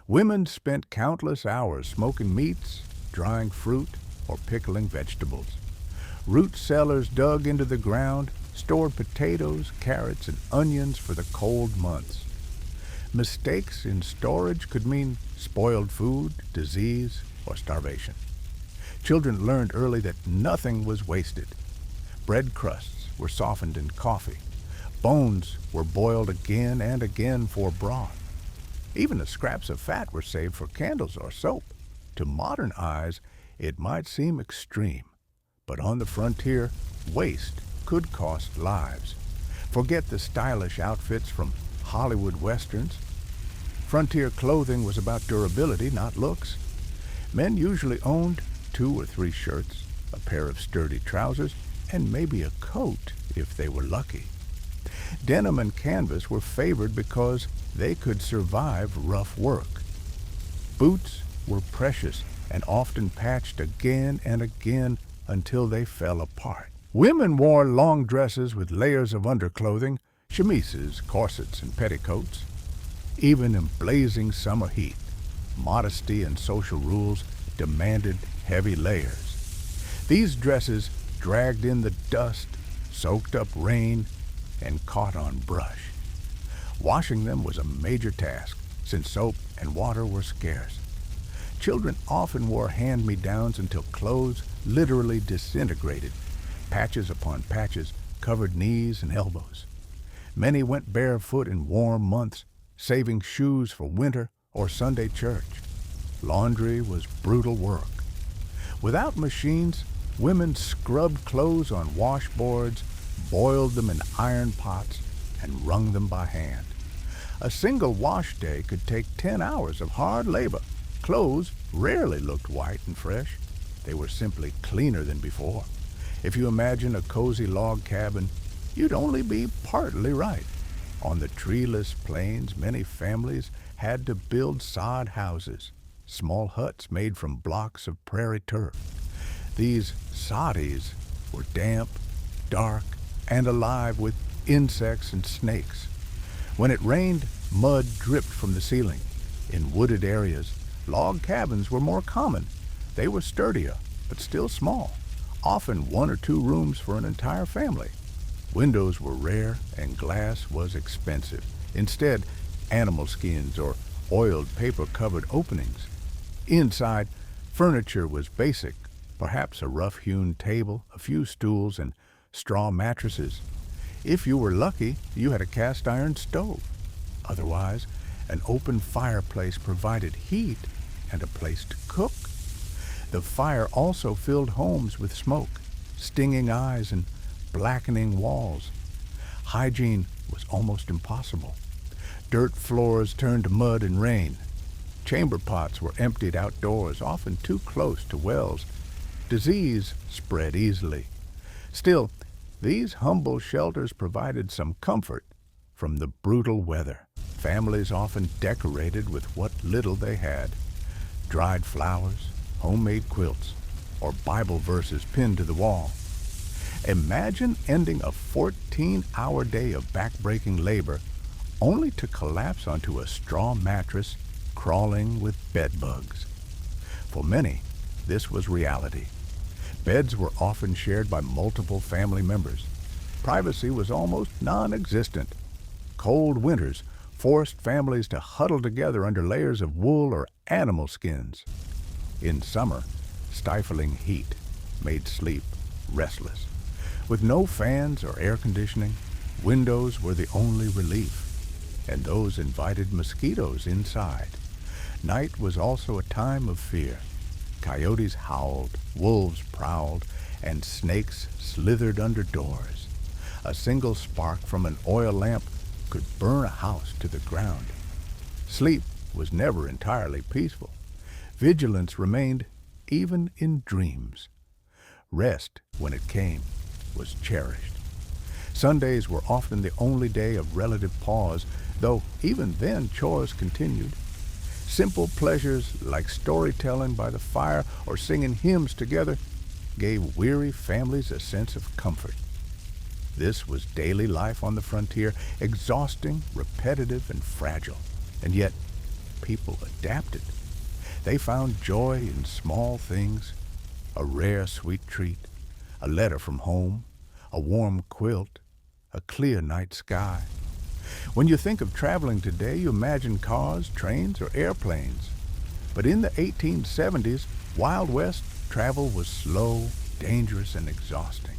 Women spent countless hours smoking meats, drying fruit, or pickling vegetables. Root sellers dug into the ground, stored potatoes, carrots, and onions for the cold months. Mistakes in storage could mean spoiled food, disease, or starvation. Children learned early that nothing was wasted. Bread crusts were softened in coffee. Bones were boiled again and again for broth. Even the scraps of fat were saved for candles or soap. To modern eyes, it might seem extreme, but on the frontier, waste could cost lives. Forget the stylish outfits from Hollywood westerns. Frontier clothing was about durability, not looks. Men usually owned 2 or 3 shirts, a pair of sturdy trousers, and maybe a coat if they were lucky. Denim and canvas were favored because they could survive rough work. Boots were precious and often patched again and again until they fell apart. Women wore long dresses with layers of underclothing, chemises, corsets, and petticoats. Even in blazing summer heat, modesty and social rules demanded heavy layers. These dresses dragged in the dust, soaked up rain, and caught on brush. Washing them was a major task, since soap and water were scarce. Children often wore hand-me-downs until clothes literally disintegrated. Patches upon patches covered knees and elbows. Many went barefoot in warm months, saving shoes for winter or Sunday church. Laundry was brutal work. Without machines, women scrubbed clothes on washboards, boiled them in iron pots, and wrung them by hand. A single wash day could take 10 hours of hard labor. Clothes rarely looked white and fresh. They were simply cleaner than before. If you imagine a cozy log cabin, you'd only be partly right. On the treeless plains, many families had to build sod houses, small huts made from blocks of prairie turf. These soddies were damp, dark, and alive with insects and snakes. When it rained, mud dripped from the ceiling. In wooded areas, log cabins were more common. They were sturdier, but still small, often 1 or 2 rooms for an entire family. Windows were rare and glass was expensive. Instead, animal skins or oiled paper covered openings. Inside, furniture was basic, perhaps a rough-hewn table, a few stools, and straw mattresses. If you were lucky, you had a cast-iron stove. Otherwise, an open fireplace provided heat and a place to cook. The fire also filled homes with smoke, stinging eyes, and blackening walls. Hygiene was almost impossible. Dirt floors turned to mud in rain. Chamber pots were emptied outdoors, often too close to wells. Disease spread easily. Still, these humble shelters provided some comfort from the brutal weather. Families often decorated with what little they had. Dried flowers, homemade quilts, or Bible verses pinned to the wall. Imagine ending a 14-hour day of back-breaking labor only to collapse onto a straw mattress crawling with bed bugs. For many, this was reality. Beds were often shared by multiple family members. Privacy was almost non-existent. Cold winters forced families to huddle together under layers of wool or animal skins. In summer, stifling heat made sleep restless. With no fans or air conditioning, windows were the only relief, and those invited mosquitoes inside. Night was also a time of fear. Coyotes howled, wolves prowled, and snakes slithered under doors. A single spark from an oil lamp could burn a house to the ground. Sleep was never entirely peaceful. Vigilance remained even in dreams. Rest, when it came, was cherished. Sundays were often the only day of relative pause, though even then chores continued. Simple pleasures like storytelling by the fire or singing hymns together gave weary families a sense of comfort. This was daily life on the frontier, exhausting, repetitive, and fragile. And yet, people adapted. They found joy in small things, a rare sweet treat, a letter from home, a warm quilt, a clear night sky. When you think of traveling today, you imagine cars, trains, or airplanes. But in the 1870s, Wild West travel was slow, dangerous, and exhausting.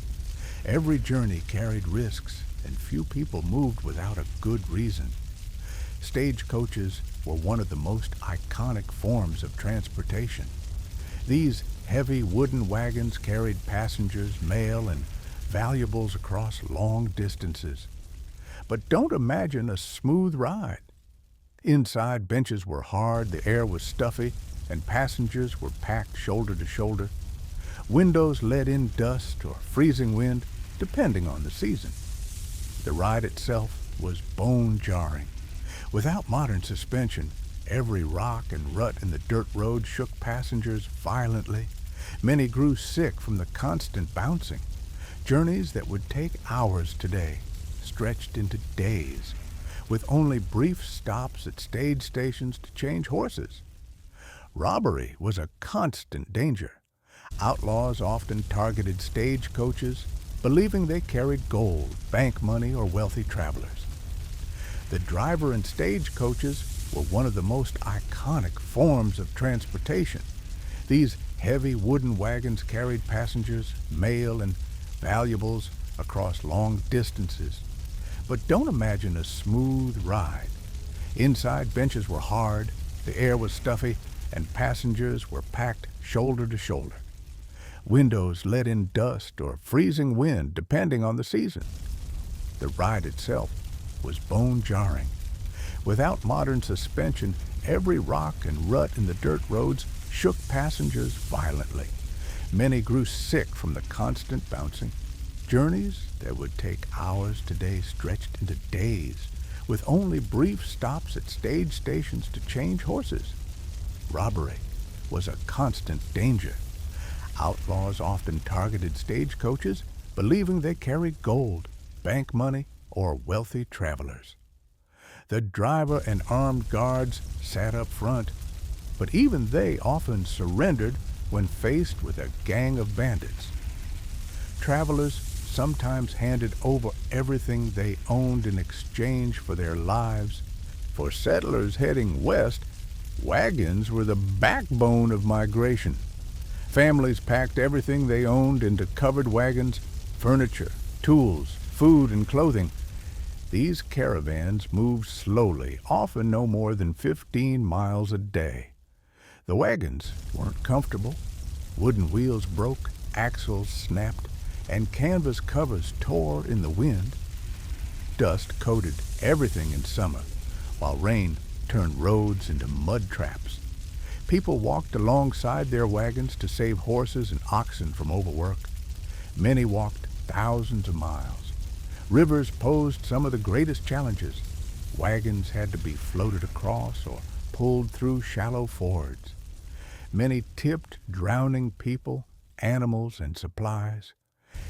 Every journey carried risks, and few people moved without a good reason. Stagecoaches were one of the most iconic forms of transportation. These heavy wooden wagons carried passengers, mail, and valuables across long distances. But don't imagine a smooth ride. Inside, benches were hard, the air was stuffy, and passengers were packed shoulder to shoulder. Windows let in dust or freezing wind, depending on the season. The ride itself was bone-jarring. Without modern suspension, every rock and rut in the dirt road shook passengers violently. Many grew sick from the constant bouncing. Journeys that would take hours today stretched into days, with only brief stops at stage stations to change horses. Robbery was a constant danger. Outlaws often targeted stagecoaches, believing they carried gold, bank money, or wealthy travelers. The driver and stagecoaches were one of the most iconic forms of transportation. These heavy wooden wagons carried passengers, mail, and valuables across long distances. But don't imagine a smooth ride. Inside, benches were hard, the air was stuffy, and passengers were packed shoulder to shoulder. Windows let in dust or freezing wind, depending on the season. The ride itself was bone-jarring. Without modern suspension, every rock and rut in the dirt roads shook passengers violently. Many grew sick from the constant bouncing. Journeys that would take hours today stretched into days, with only brief stops at stage stations to change horses. Robbery was a constant danger. Outlaws often targeted stagecoaches, believing they carried gold, bank money, or wealthy travelers. The driver and armed guards sat up front, but even they often surrendered when faced with a gang of bandits. Travelers sometimes handed over everything they owned in exchange for their lives. For settlers heading west, wagons were the backbone of migration. Families packed everything they owned into covered wagons, furniture, tools, food, and clothing. These caravans moved slowly, often no more than 15 miles a day. The wagons weren't comfortable. Wooden wheels broke, axles snapped, and canvas covers tore in the wind. Dust coated everything in summer, while rain turned roads into mud traps. People walked alongside their wagons to save horses and oxen from overwork. Many walked thousands of miles. Rivers posed some of the greatest challenges. Wagons had to be floated across or pulled through shallow fords. Many tipped drowning people, animals, and supplies.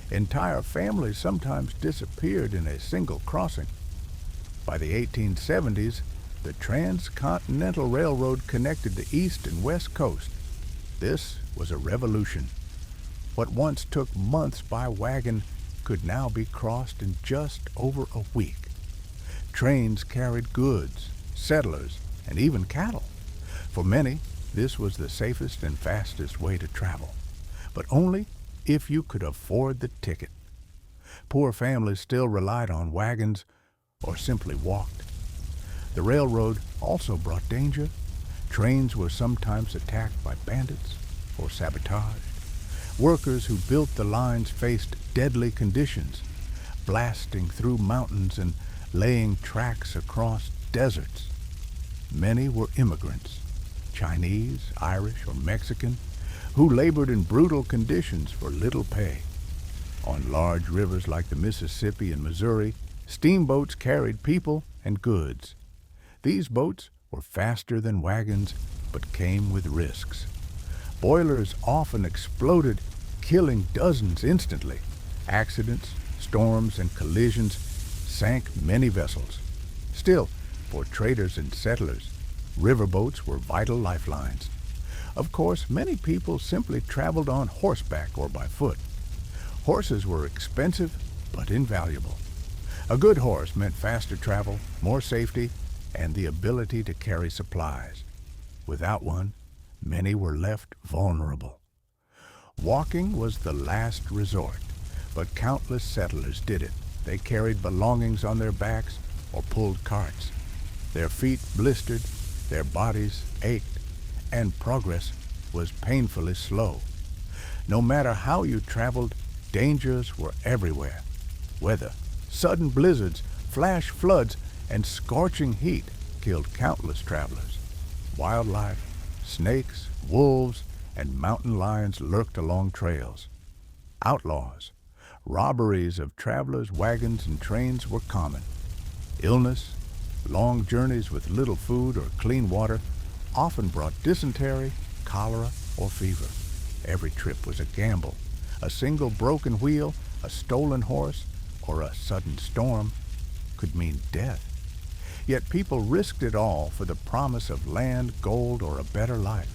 Entire families sometimes disappeared in a single crossing. By the 1870s, the Transcontinental Railroad connected the East and West Coast. This was a revolution. What once took months by wagon could now be crossed in just over a week. Trains carried goods, settlers, and even cattle. For many, this was the safest and fastest way to travel, but only if you could afford the ticket. Poor families still relied on wagons or simply walked. The railroad also brought danger. Trains were sometimes attacked by bandits or sabotaged. Workers who built the lines faced deadly conditions, blasting through mountains and laying tracks across deserts. Many were immigrants, Chinese, Irish, or Mexican, who labored in brutal conditions for little pay. On large rivers like the Mississippi and Missouri, steamboats carried people and goods. These boats were faster than wagons, but came with risks. Boilers often exploded, killing dozens instantly. Accidents, storms, and collisions sank many vessels. Still, for traders and settlers, riverboats were vital lifelines. Of course, many people simply traveled on horseback or by foot. Horses were expensive, but invaluable. A good horse meant faster travel, more safety, and the ability to carry supplies. Without one, many were left vulnerable. Walking was the last resort, but countless settlers did it. They carried belongings on their backs or pulled carts. Their feet blistered, their bodies ached, and progress was painfully slow. No matter how you traveled, dangers were everywhere. Weather, sudden blizzards, flash floods, and scorching heat killed countless travelers. Wildlife, snakes, wolves, and mountain lions lurked along trails. Outlaws, robberies of travelers' wagons and trains were common. Illness, long journeys with little food or clean water often brought dysentery, cholera, or fever. Every trip was a gamble. A single broken wheel, a stolen horse, or a sudden storm could mean death. Yet people risked it all for the promise of land, gold, or a better life.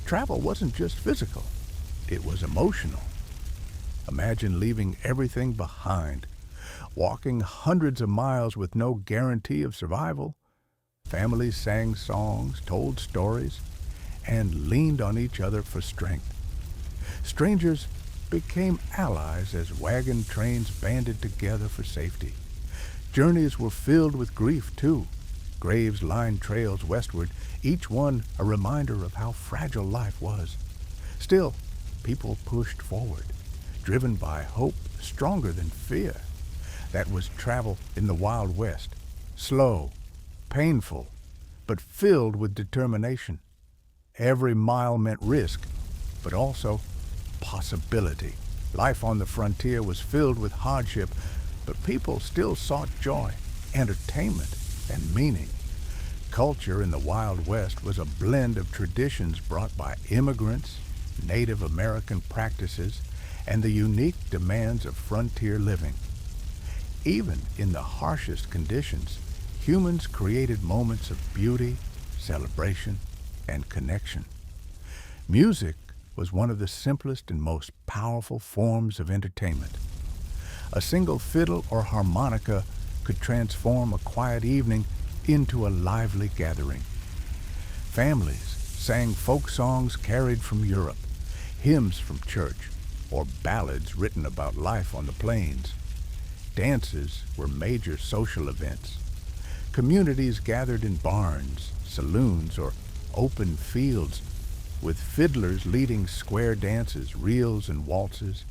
Travel wasn't just physical, it was emotional. Imagine leaving everything behind, Walking hundreds of miles with no guarantee of survival, families sang songs, told stories, and leaned on each other for strength. Strangers became allies as wagon trains banded together for safety. Journeys were filled with grief, too. Graves lined trails westward, each one a reminder of how fragile life was. Still, people pushed forward, driven by hope stronger than fear. That was travel in the Wild West. Slow, painful, but filled with determination. Every mile meant risk, but also possibility. Life on the frontier was filled with hardship, but people still sought joy, entertainment, and meaning. Culture in the Wild West was a blend of traditions brought by immigrants, Native American practices, and the unique demands of frontier living. Even in the harshest conditions, humans created moments of beauty, celebration, and connection. Music was one of the simplest and most powerful forms of entertainment. A single fiddle or harmonica could transform a quiet evening into a lively gathering. Families sang folk songs carried from Europe, hymns from church, or ballads written about life on the plains. Dances were major social events. Communities gathered in barns, saloons, or open fields, with fiddlers leading square dances, reels, and waltzes.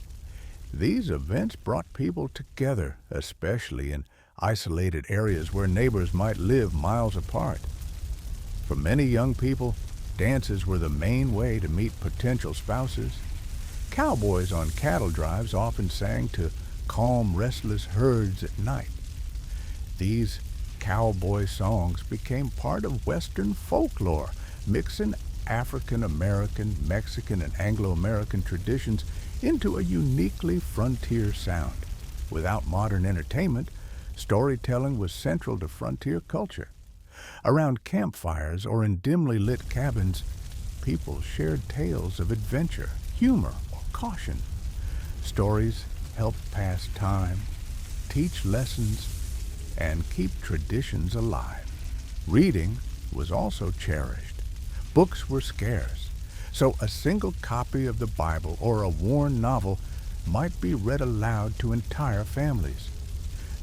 These events brought people together, especially in isolated areas where neighbors might live miles apart. For many young people, dances were the main way to meet potential spouses. Cowboys on cattle drives often sang to calm restless herds at night. These cowboy songs became part of Western folklore, mixing African American, Mexican, and Anglo-American traditions into a uniquely frontier sound. Without modern entertainment, storytelling was central to frontier culture. Around campfires or in dimly lit cabins, people shared tales of adventure, humor, or caution. Stories helped pass time, teach lessons, and keep traditions alive. Reading was also cherished. Books were scarce, so a single copy of the Bible or a worn novel might be read aloud to entire families.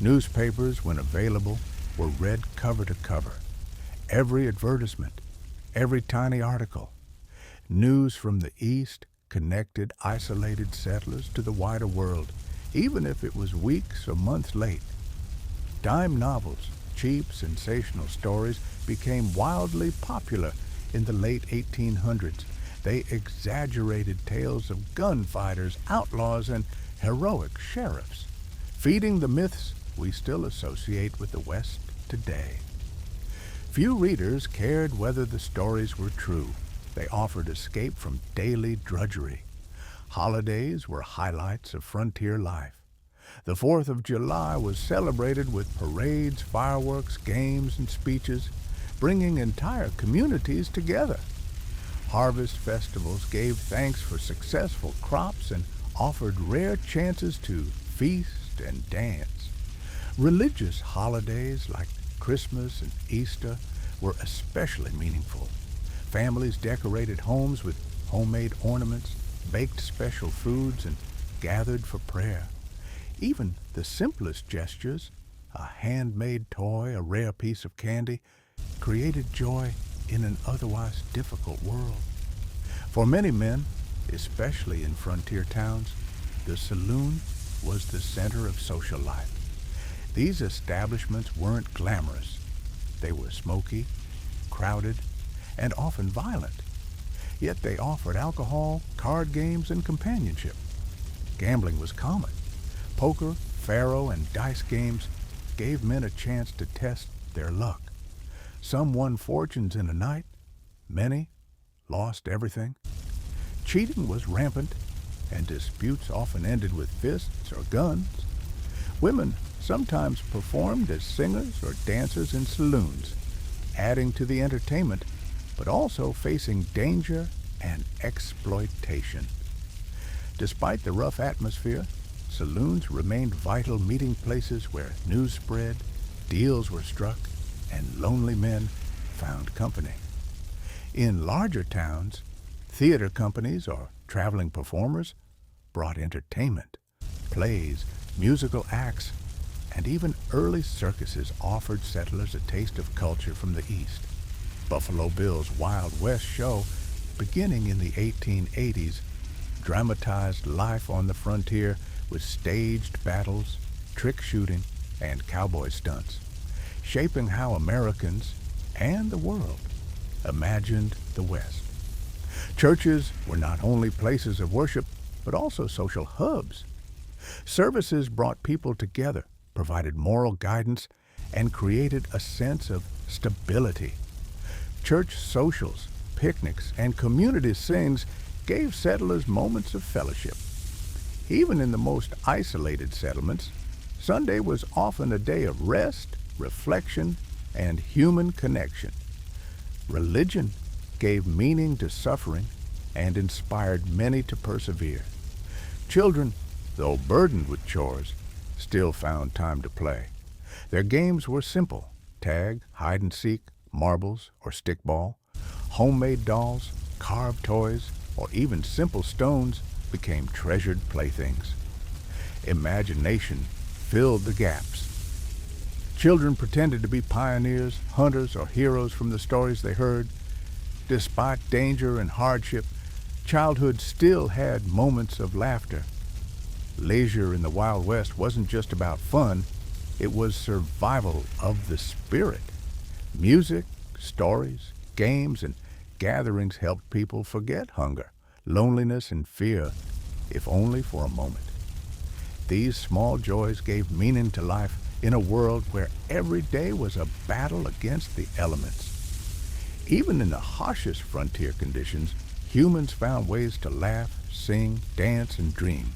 Newspapers, when available, were read cover to cover. Every advertisement, every tiny article. News from the East connected isolated settlers to the wider world, even if it was weeks or months late. Dime novels, cheap, sensational stories, became wildly popular in the late 1800s. They exaggerated tales of gunfighters, outlaws, and heroic sheriffs, feeding the myths we still associate with the West today. Few readers cared whether the stories were true. They offered escape from daily drudgery. Holidays were highlights of frontier life. The 4th of July was celebrated with parades, fireworks, games, and speeches, bringing entire communities together. Harvest festivals gave thanks for successful crops and offered rare chances to feast and dance. Religious holidays like Christmas and Easter were especially meaningful. Families decorated homes with homemade ornaments, baked special foods, and gathered for prayer. Even the simplest gestures, a handmade toy, a rare piece of candy, created joy in an otherwise difficult world. For many men, especially in frontier towns, the saloon was the center of social life. These establishments weren't glamorous. They were smoky, crowded, and often violent. Yet they offered alcohol, card games, and companionship. Gambling was common. Poker, faro, and dice games gave men a chance to test their luck. Some won fortunes in a night. Many lost everything. Cheating was rampant, and disputes often ended with fists or guns. Women sometimes performed as singers or dancers in saloons, adding to the entertainment, but also facing danger and exploitation. Despite the rough atmosphere, saloons remained vital meeting places where news spread, deals were struck, and lonely men found company. In larger towns, theater companies or traveling performers brought entertainment. Plays, musical acts, and even early circuses offered settlers a taste of culture from the East. Buffalo Bill's Wild West show, beginning in the 1880s, dramatized life on the frontier with staged battles, trick shooting, and cowboy stunts, shaping how Americans and the world imagined the West. Churches were not only places of worship, but also social hubs. Services brought people together, provided moral guidance, and created a sense of stability. Church socials, picnics, and community sings gave settlers moments of fellowship. Even in the most isolated settlements, Sunday was often a day of rest, reflection, and human connection. Religion gave meaning to suffering and inspired many to persevere. Children, though burdened with chores, still found time to play. Their games were simple: tag, hide and seek, marbles, or stickball. Homemade dolls, carved toys, or even simple stones became treasured playthings. Imagination filled the gaps. Children pretended to be pioneers, hunters, or heroes from the stories they heard. Despite danger and hardship, childhood still had moments of laughter. Leisure in the Wild West wasn't just about fun, it was survival of the spirit. Music, stories, games, and gatherings helped people forget hunger, loneliness, and fear, if only for a moment. These small joys gave meaning to life in a world where every day was a battle against the elements. Even in the harshest frontier conditions, humans found ways to laugh, sing, dance, and dream.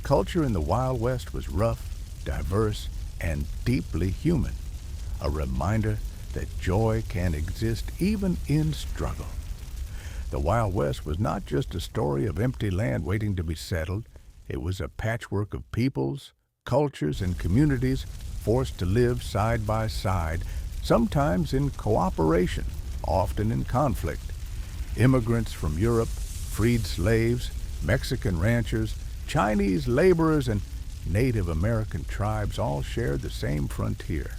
Culture in the Wild West was rough, diverse, and deeply human, a reminder that joy can exist even in struggle. The Wild West was not just a story of empty land waiting to be settled. It was a patchwork of peoples, cultures, and communities forced to live side by side, sometimes in cooperation, often in conflict. Immigrants from Europe, freed slaves, Mexican ranchers, Chinese laborers, and Native American tribes all shared the same frontier.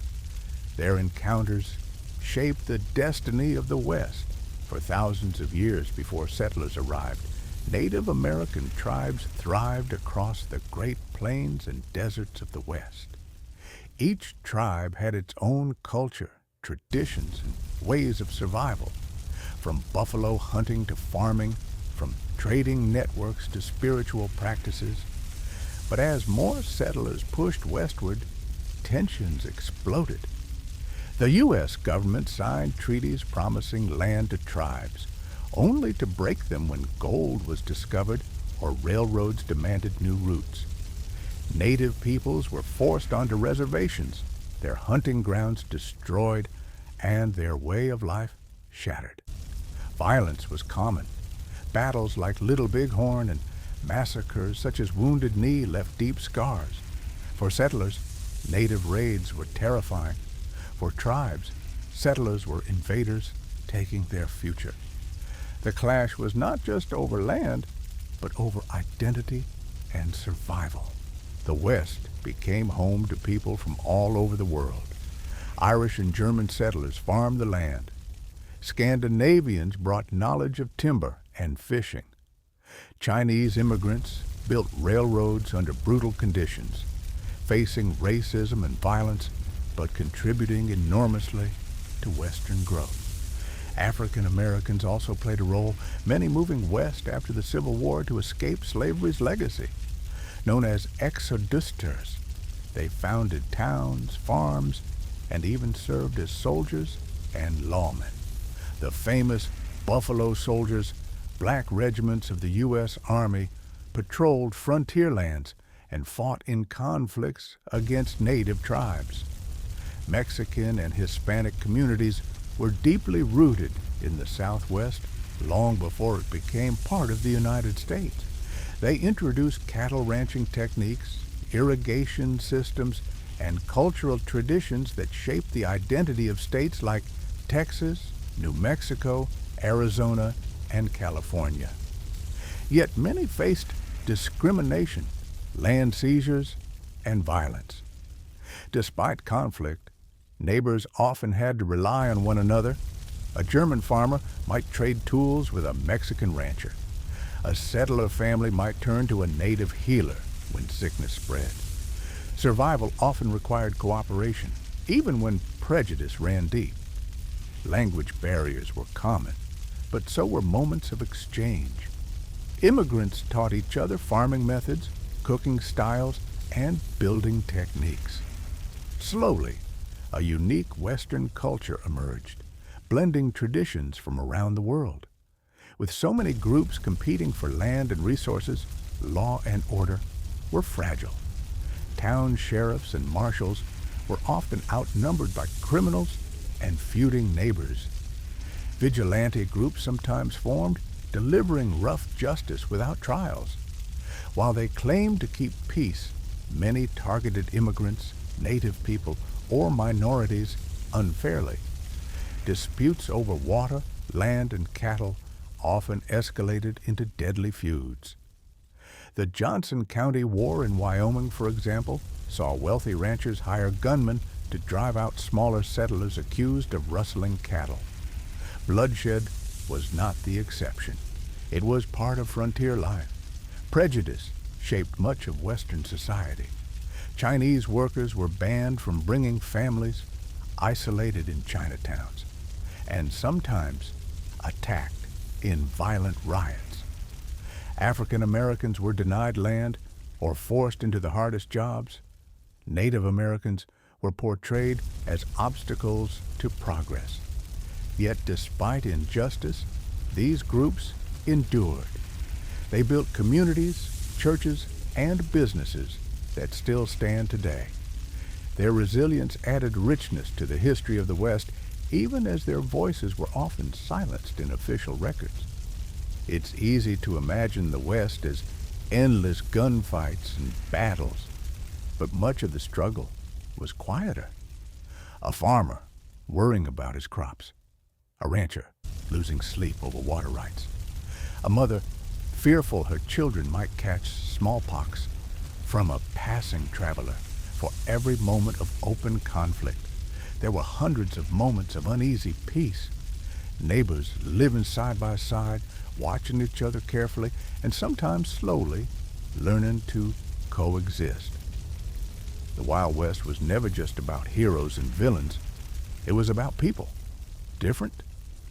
Their encounters shaped the destiny of the West. For thousands of years before settlers arrived, Native American tribes thrived across the great plains and deserts of the West. Each tribe had its own culture, traditions, and ways of survival. From buffalo hunting to farming, from trading networks to spiritual practices. But as more settlers pushed westward, tensions exploded. The U.S. government signed treaties promising land to tribes, only to break them when gold was discovered or railroads demanded new routes. Native peoples were forced onto reservations, their hunting grounds destroyed, and their way of life shattered. Violence was common. Battles like Little Bighorn and massacres such as Wounded Knee left deep scars. For settlers, native raids were terrifying. For tribes, settlers were invaders taking their future. The clash was not just over land, but over identity and survival. The West became home to people from all over the world. Irish and German settlers farmed the land. Scandinavians brought knowledge of timber and fishing. Chinese immigrants built railroads under brutal conditions, facing racism and violence, but contributing enormously to Western growth. African Americans also played a role, many moving west after the Civil War to escape slavery's legacy. Known as exodusters, they founded towns, farms, and even served as soldiers and lawmen. The famous Buffalo Soldiers, black regiments of the U.S. Army, patrolled frontier lands and fought in conflicts against native tribes. Mexican and Hispanic communities were deeply rooted in the Southwest long before it became part of the United States. They introduced cattle ranching techniques, irrigation systems, and cultural traditions that shaped the identity of states like Texas, New Mexico, Arizona, and California. Yet many faced discrimination, land seizures, and violence. Despite conflict, neighbors often had to rely on one another. A German farmer might trade tools with a Mexican rancher. A settler family might turn to a native healer when sickness spread. Survival often required cooperation, even when prejudice ran deep. Language barriers were common, but so were moments of exchange. Immigrants taught each other farming methods, cooking styles, and building techniques. Slowly, a unique Western culture emerged, blending traditions from around the world. With so many groups competing for land and resources, law and order were fragile. Town sheriffs and marshals were often outnumbered by criminals and feuding neighbors. Vigilante groups sometimes formed, delivering rough justice without trials. While they claimed to keep peace, many targeted immigrants, native people, or minorities unfairly. Disputes over water, land, and cattle often escalated into deadly feuds. The Johnson County War in Wyoming, for example, saw wealthy ranchers hire gunmen to drive out smaller settlers accused of rustling cattle. Bloodshed was not the exception. It was part of frontier life. Prejudice shaped much of Western society. Chinese workers were banned from bringing families, isolated in Chinatowns, and sometimes attacked in violent riots. African Americans were denied land or forced into the hardest jobs. Native Americans were portrayed as obstacles to progress. Yet despite injustice, these groups endured. They built communities, churches, and businesses that still stand today. Their resilience added richness to the history of the West, even as their voices were often silenced in official records. It's easy to imagine the West as endless gunfights and battles, but much of the struggle was quieter. A farmer worrying about his crops, a rancher losing sleep over water rights, a mother fearful her children might catch smallpox from a passing traveler. For every moment of open conflict, there were hundreds of moments of uneasy peace. Neighbors living side by side, watching each other carefully, and sometimes slowly learning to coexist. The Wild West was never just about heroes and villains. It was about people, different,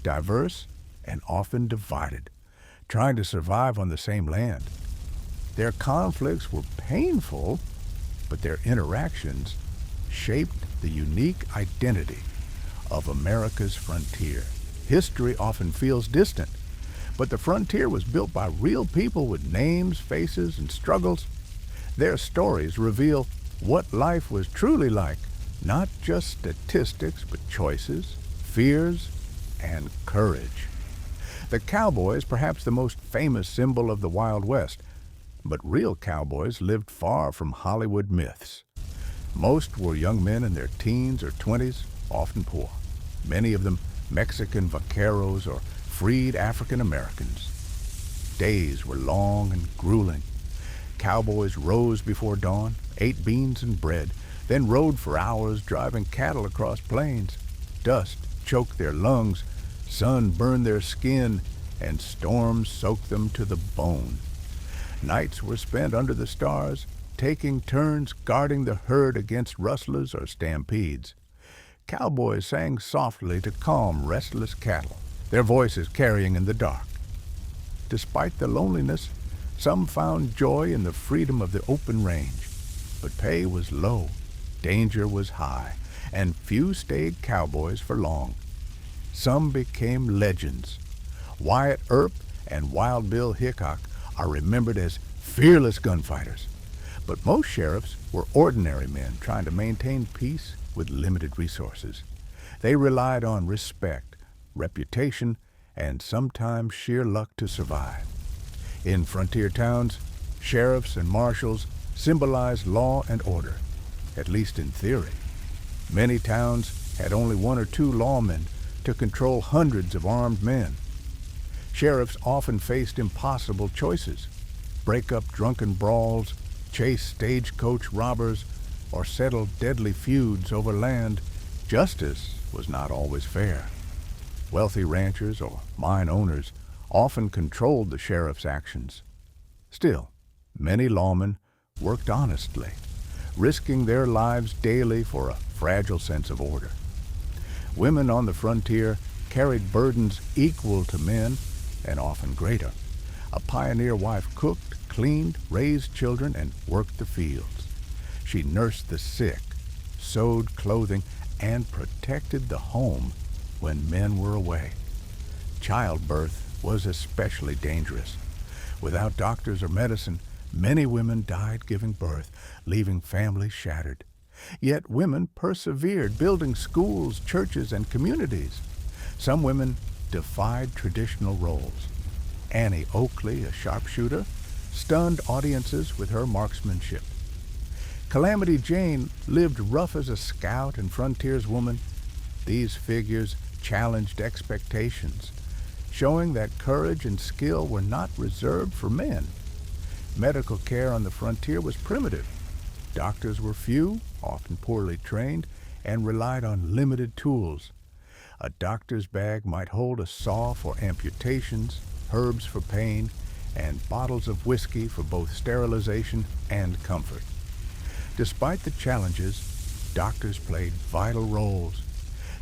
diverse, and often divided, trying to survive on the same land. Their conflicts were painful, but their interactions shaped the unique identity of America's frontier. History often feels distant, but the frontier was built by real people with names, faces, and struggles. Their stories reveal what life was truly like, not just statistics, but choices, fears, and courage. The Cowboys, perhaps the most famous symbol of the Wild West, but real cowboys lived far from Hollywood myths. Most were young men in their teens or 20s, often poor. Many of them Mexican vaqueros or freed African Americans. Days were long and grueling. Cowboys rose before dawn, ate beans and bread, then rode for hours driving cattle across plains. Dust choked their lungs, sun burned their skin, and storms soaked them to the bone. Nights were spent under the stars, taking turns guarding the herd against rustlers or stampedes. Cowboys sang softly to calm restless cattle, their voices carrying in the dark. Despite the loneliness, some found joy in the freedom of the open range. But pay was low, danger was high, and few stayed cowboys for long. Some became legends. Wyatt Earp and Wild Bill Hickok are remembered as fearless gunfighters. But most sheriffs were ordinary men trying to maintain peace with limited resources. They relied on respect, reputation, and sometimes sheer luck to survive. In frontier towns, Sheriffs and marshals symbolized law and order, at least in theory. Many towns had only one or two lawmen to control hundreds of armed men. Sheriffs often faced impossible choices: break up drunken brawls, chase stagecoach robbers, or settle deadly feuds over land. Justice was not always fair. Wealthy ranchers or mine owners often controlled the sheriff's actions. Still, many lawmen worked honestly, risking their lives daily for a fragile sense of order. Women on the frontier carried burdens equal to men and often greater. A pioneer wife cooked, cleaned, raised children, and worked the fields. She nursed the sick, sewed clothing, and protected the home when men were away. Childbirth was especially dangerous. Without doctors or medicine, many women died giving birth, leaving families shattered. Yet women persevered, building schools, churches, and communities. Some women defied traditional roles. Annie Oakley, a sharpshooter, stunned audiences with her marksmanship. Calamity Jane lived rough as a scout and frontierswoman. These figures challenged expectations, showing that courage and skill were not reserved for men. Medical care on the frontier was primitive. Doctors were few, often poorly trained, and relied on limited tools. A doctor's bag might hold a saw for amputations, herbs for pain, and bottles of whiskey for both sterilization and comfort. Despite the challenges, doctors played vital roles.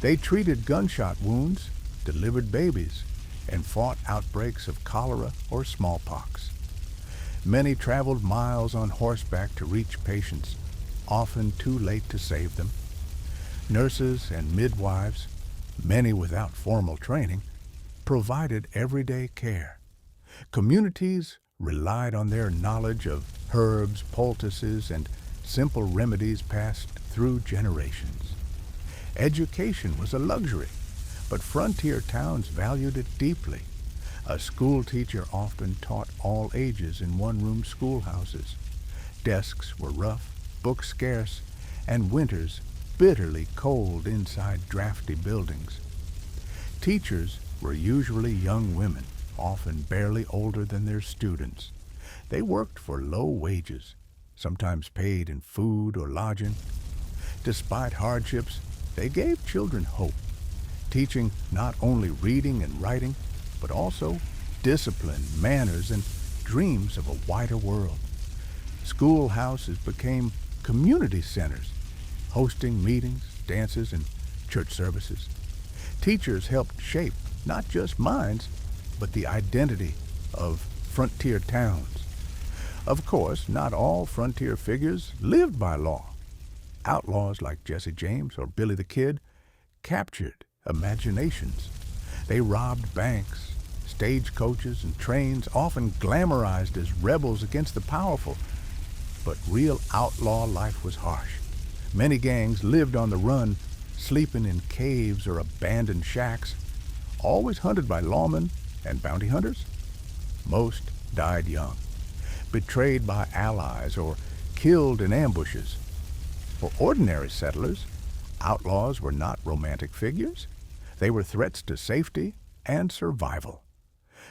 They treated gunshot wounds, delivered babies, and fought outbreaks of cholera or smallpox. Many traveled miles on horseback to reach patients, often too late to save them. Nurses and midwives, many without formal training, provided everyday care. Communities relied on their knowledge of herbs, poultices, and simple remedies passed through generations. Education was a luxury, but frontier towns valued it deeply. A school teacher often taught all ages in one-room schoolhouses. Desks were rough, books scarce, and winters bitterly cold inside drafty buildings. Teachers were usually young women, often barely older than their students. They worked for low wages, sometimes paid in food or lodging. Despite hardships, they gave children hope, teaching not only reading and writing, but also discipline, manners, and dreams of a wider world. Schoolhouses became community centers, hosting meetings, dances, and church services. Teachers helped shape not just minds, but the identity of frontier towns. Of course, not all frontier figures lived by law. Outlaws like Jesse James or Billy the Kid captured imaginations. They robbed banks, stagecoaches, and trains, often glamorized as rebels against the powerful. But real outlaw life was harsh. Many gangs lived on the run, sleeping in caves or abandoned shacks, always hunted by lawmen and bounty hunters. Most died young, betrayed by allies or killed in ambushes. For ordinary settlers, outlaws were not romantic figures. They were threats to safety and survival.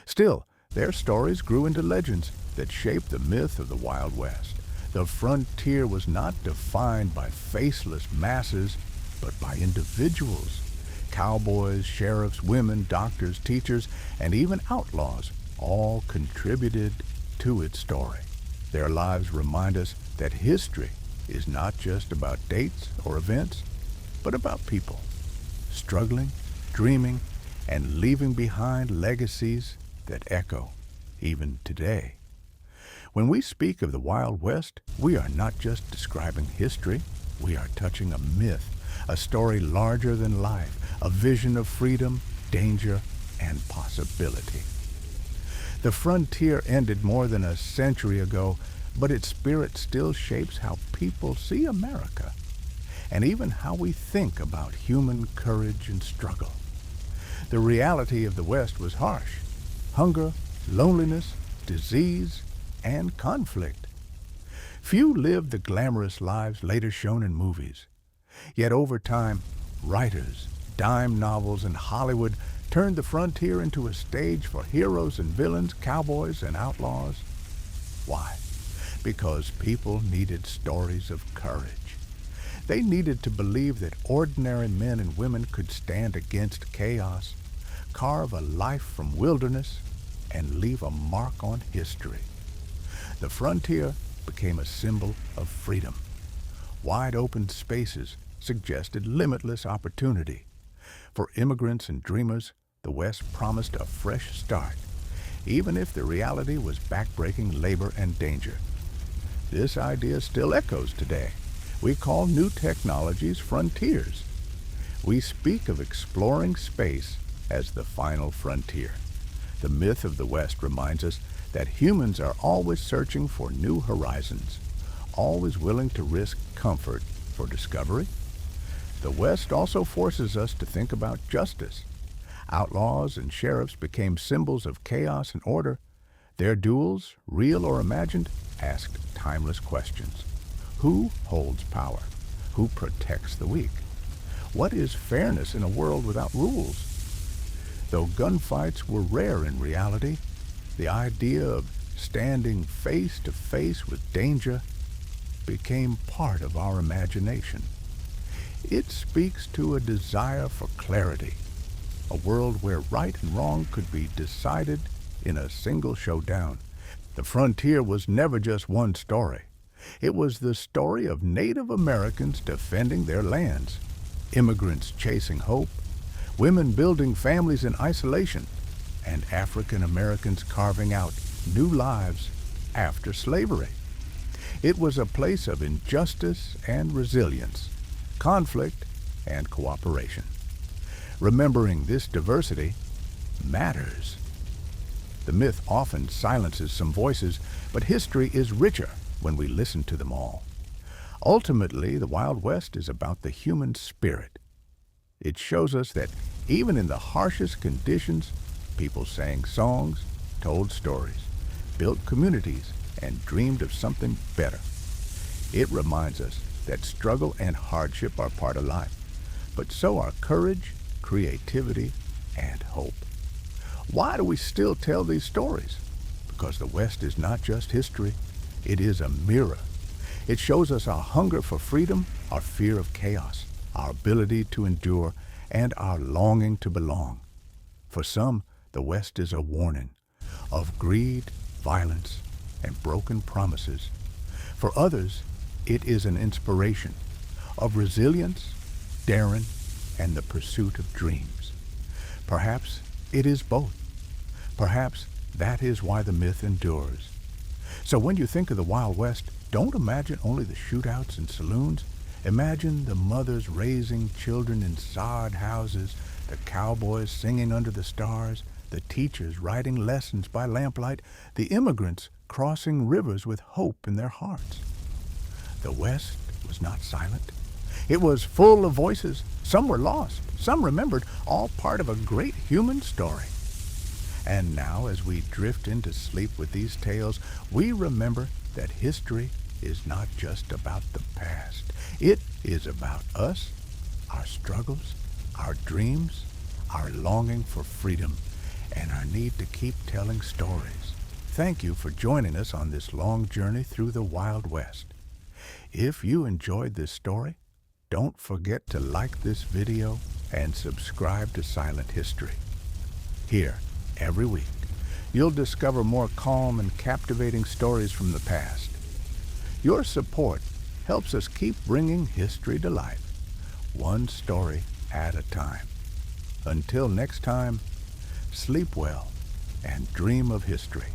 Still, their stories grew into legends that shaped the myth of the Wild West. The frontier was not defined by faceless masses, but by individuals. Cowboys, sheriffs, women, doctors, teachers, and even outlaws all contributed to its story. Their lives remind us that history is not just about dates or events, but about people, struggling, dreaming, and leaving behind legacies that echo even today. When we speak of the Wild West, we are not just describing history, we are touching a myth, a story larger than life, a vision of freedom, danger, and possibility. The frontier ended more than a century ago, but its spirit still shapes how people see America, and even how we think about human courage and struggle. The reality of the West was harsh. Hunger, loneliness, disease, and conflict. Few lived the glamorous lives later shown in movies. Yet over time, writers, dime novels, and Hollywood turned the frontier into a stage for heroes and villains, cowboys and outlaws. Why? Because people needed stories of courage. They needed to believe that ordinary men and women could stand against chaos, carve a life from wilderness, and leave a mark on history. The frontier became a symbol of freedom. Wide open spaces suggested limitless opportunity. For immigrants and dreamers, the West promised a fresh start, even if the reality was backbreaking labor and danger. This idea still echoes today. We call new technologies frontiers. We speak of exploring space as the final frontier. The myth of the West reminds us that humans are always searching for new horizons, always willing to risk comfort for discovery. The West also forces us to think about justice. Outlaws and sheriffs became symbols of chaos and order. Their duels, real or imagined, asked timeless questions. Who holds power? Who protects the weak? What is fairness in a world without rules? Though gunfights were rare in reality, the idea of standing face to face with danger became part of our imagination. It speaks to a desire for clarity, a world where right and wrong could be decided in a single showdown. The frontier was never just one story. It was the story of Native Americans defending their lands, immigrants chasing hope, women building families in isolation, and African Americans carving out new lives after slavery. It was a place of injustice and resilience, conflict and cooperation. Remembering this diversity matters. The myth often silences some voices, but history is richer when we listen to them all. Ultimately, the Wild West is about the human spirit. It shows us that even in the harshest conditions, people sang songs, told stories, built communities, and dreamed of something better. It reminds us that struggle and hardship are part of life, but so are courage, creativity, and hope. Why do we still tell these stories? Because the West is not just history, it is a mirror. It shows us our hunger for freedom, our fear of chaos, our ability to endure, and our longing to belong. For some, the West is a warning of greed, violence, and broken promises. For others, it is an inspiration of resilience, daring, and the pursuit of dreams. Perhaps it is both. Perhaps that is why the myth endures. So when you think of the Wild West, don't imagine only the shootouts and saloons. Imagine the mothers raising children in sod houses, the cowboys singing under the stars, the teachers writing lessons by lamplight, the immigrants crossing rivers with hope in their hearts. The West was not silent. It was full of voices. Some were lost, some remembered, all part of a great human story. And now, as we drift into sleep with these tales, we remember that history is not just about the past. It is about us, our struggles, our dreams, our longing for freedom, and our need to keep telling stories. Thank you for joining us on this long journey through the Wild West. If you enjoyed this story, don't forget to like this video and subscribe to Silent History. Here, every week, you'll discover more calm and captivating stories from the past. Your support helps us keep bringing history to life, one story at a time. Until next time, sleep well and dream of history.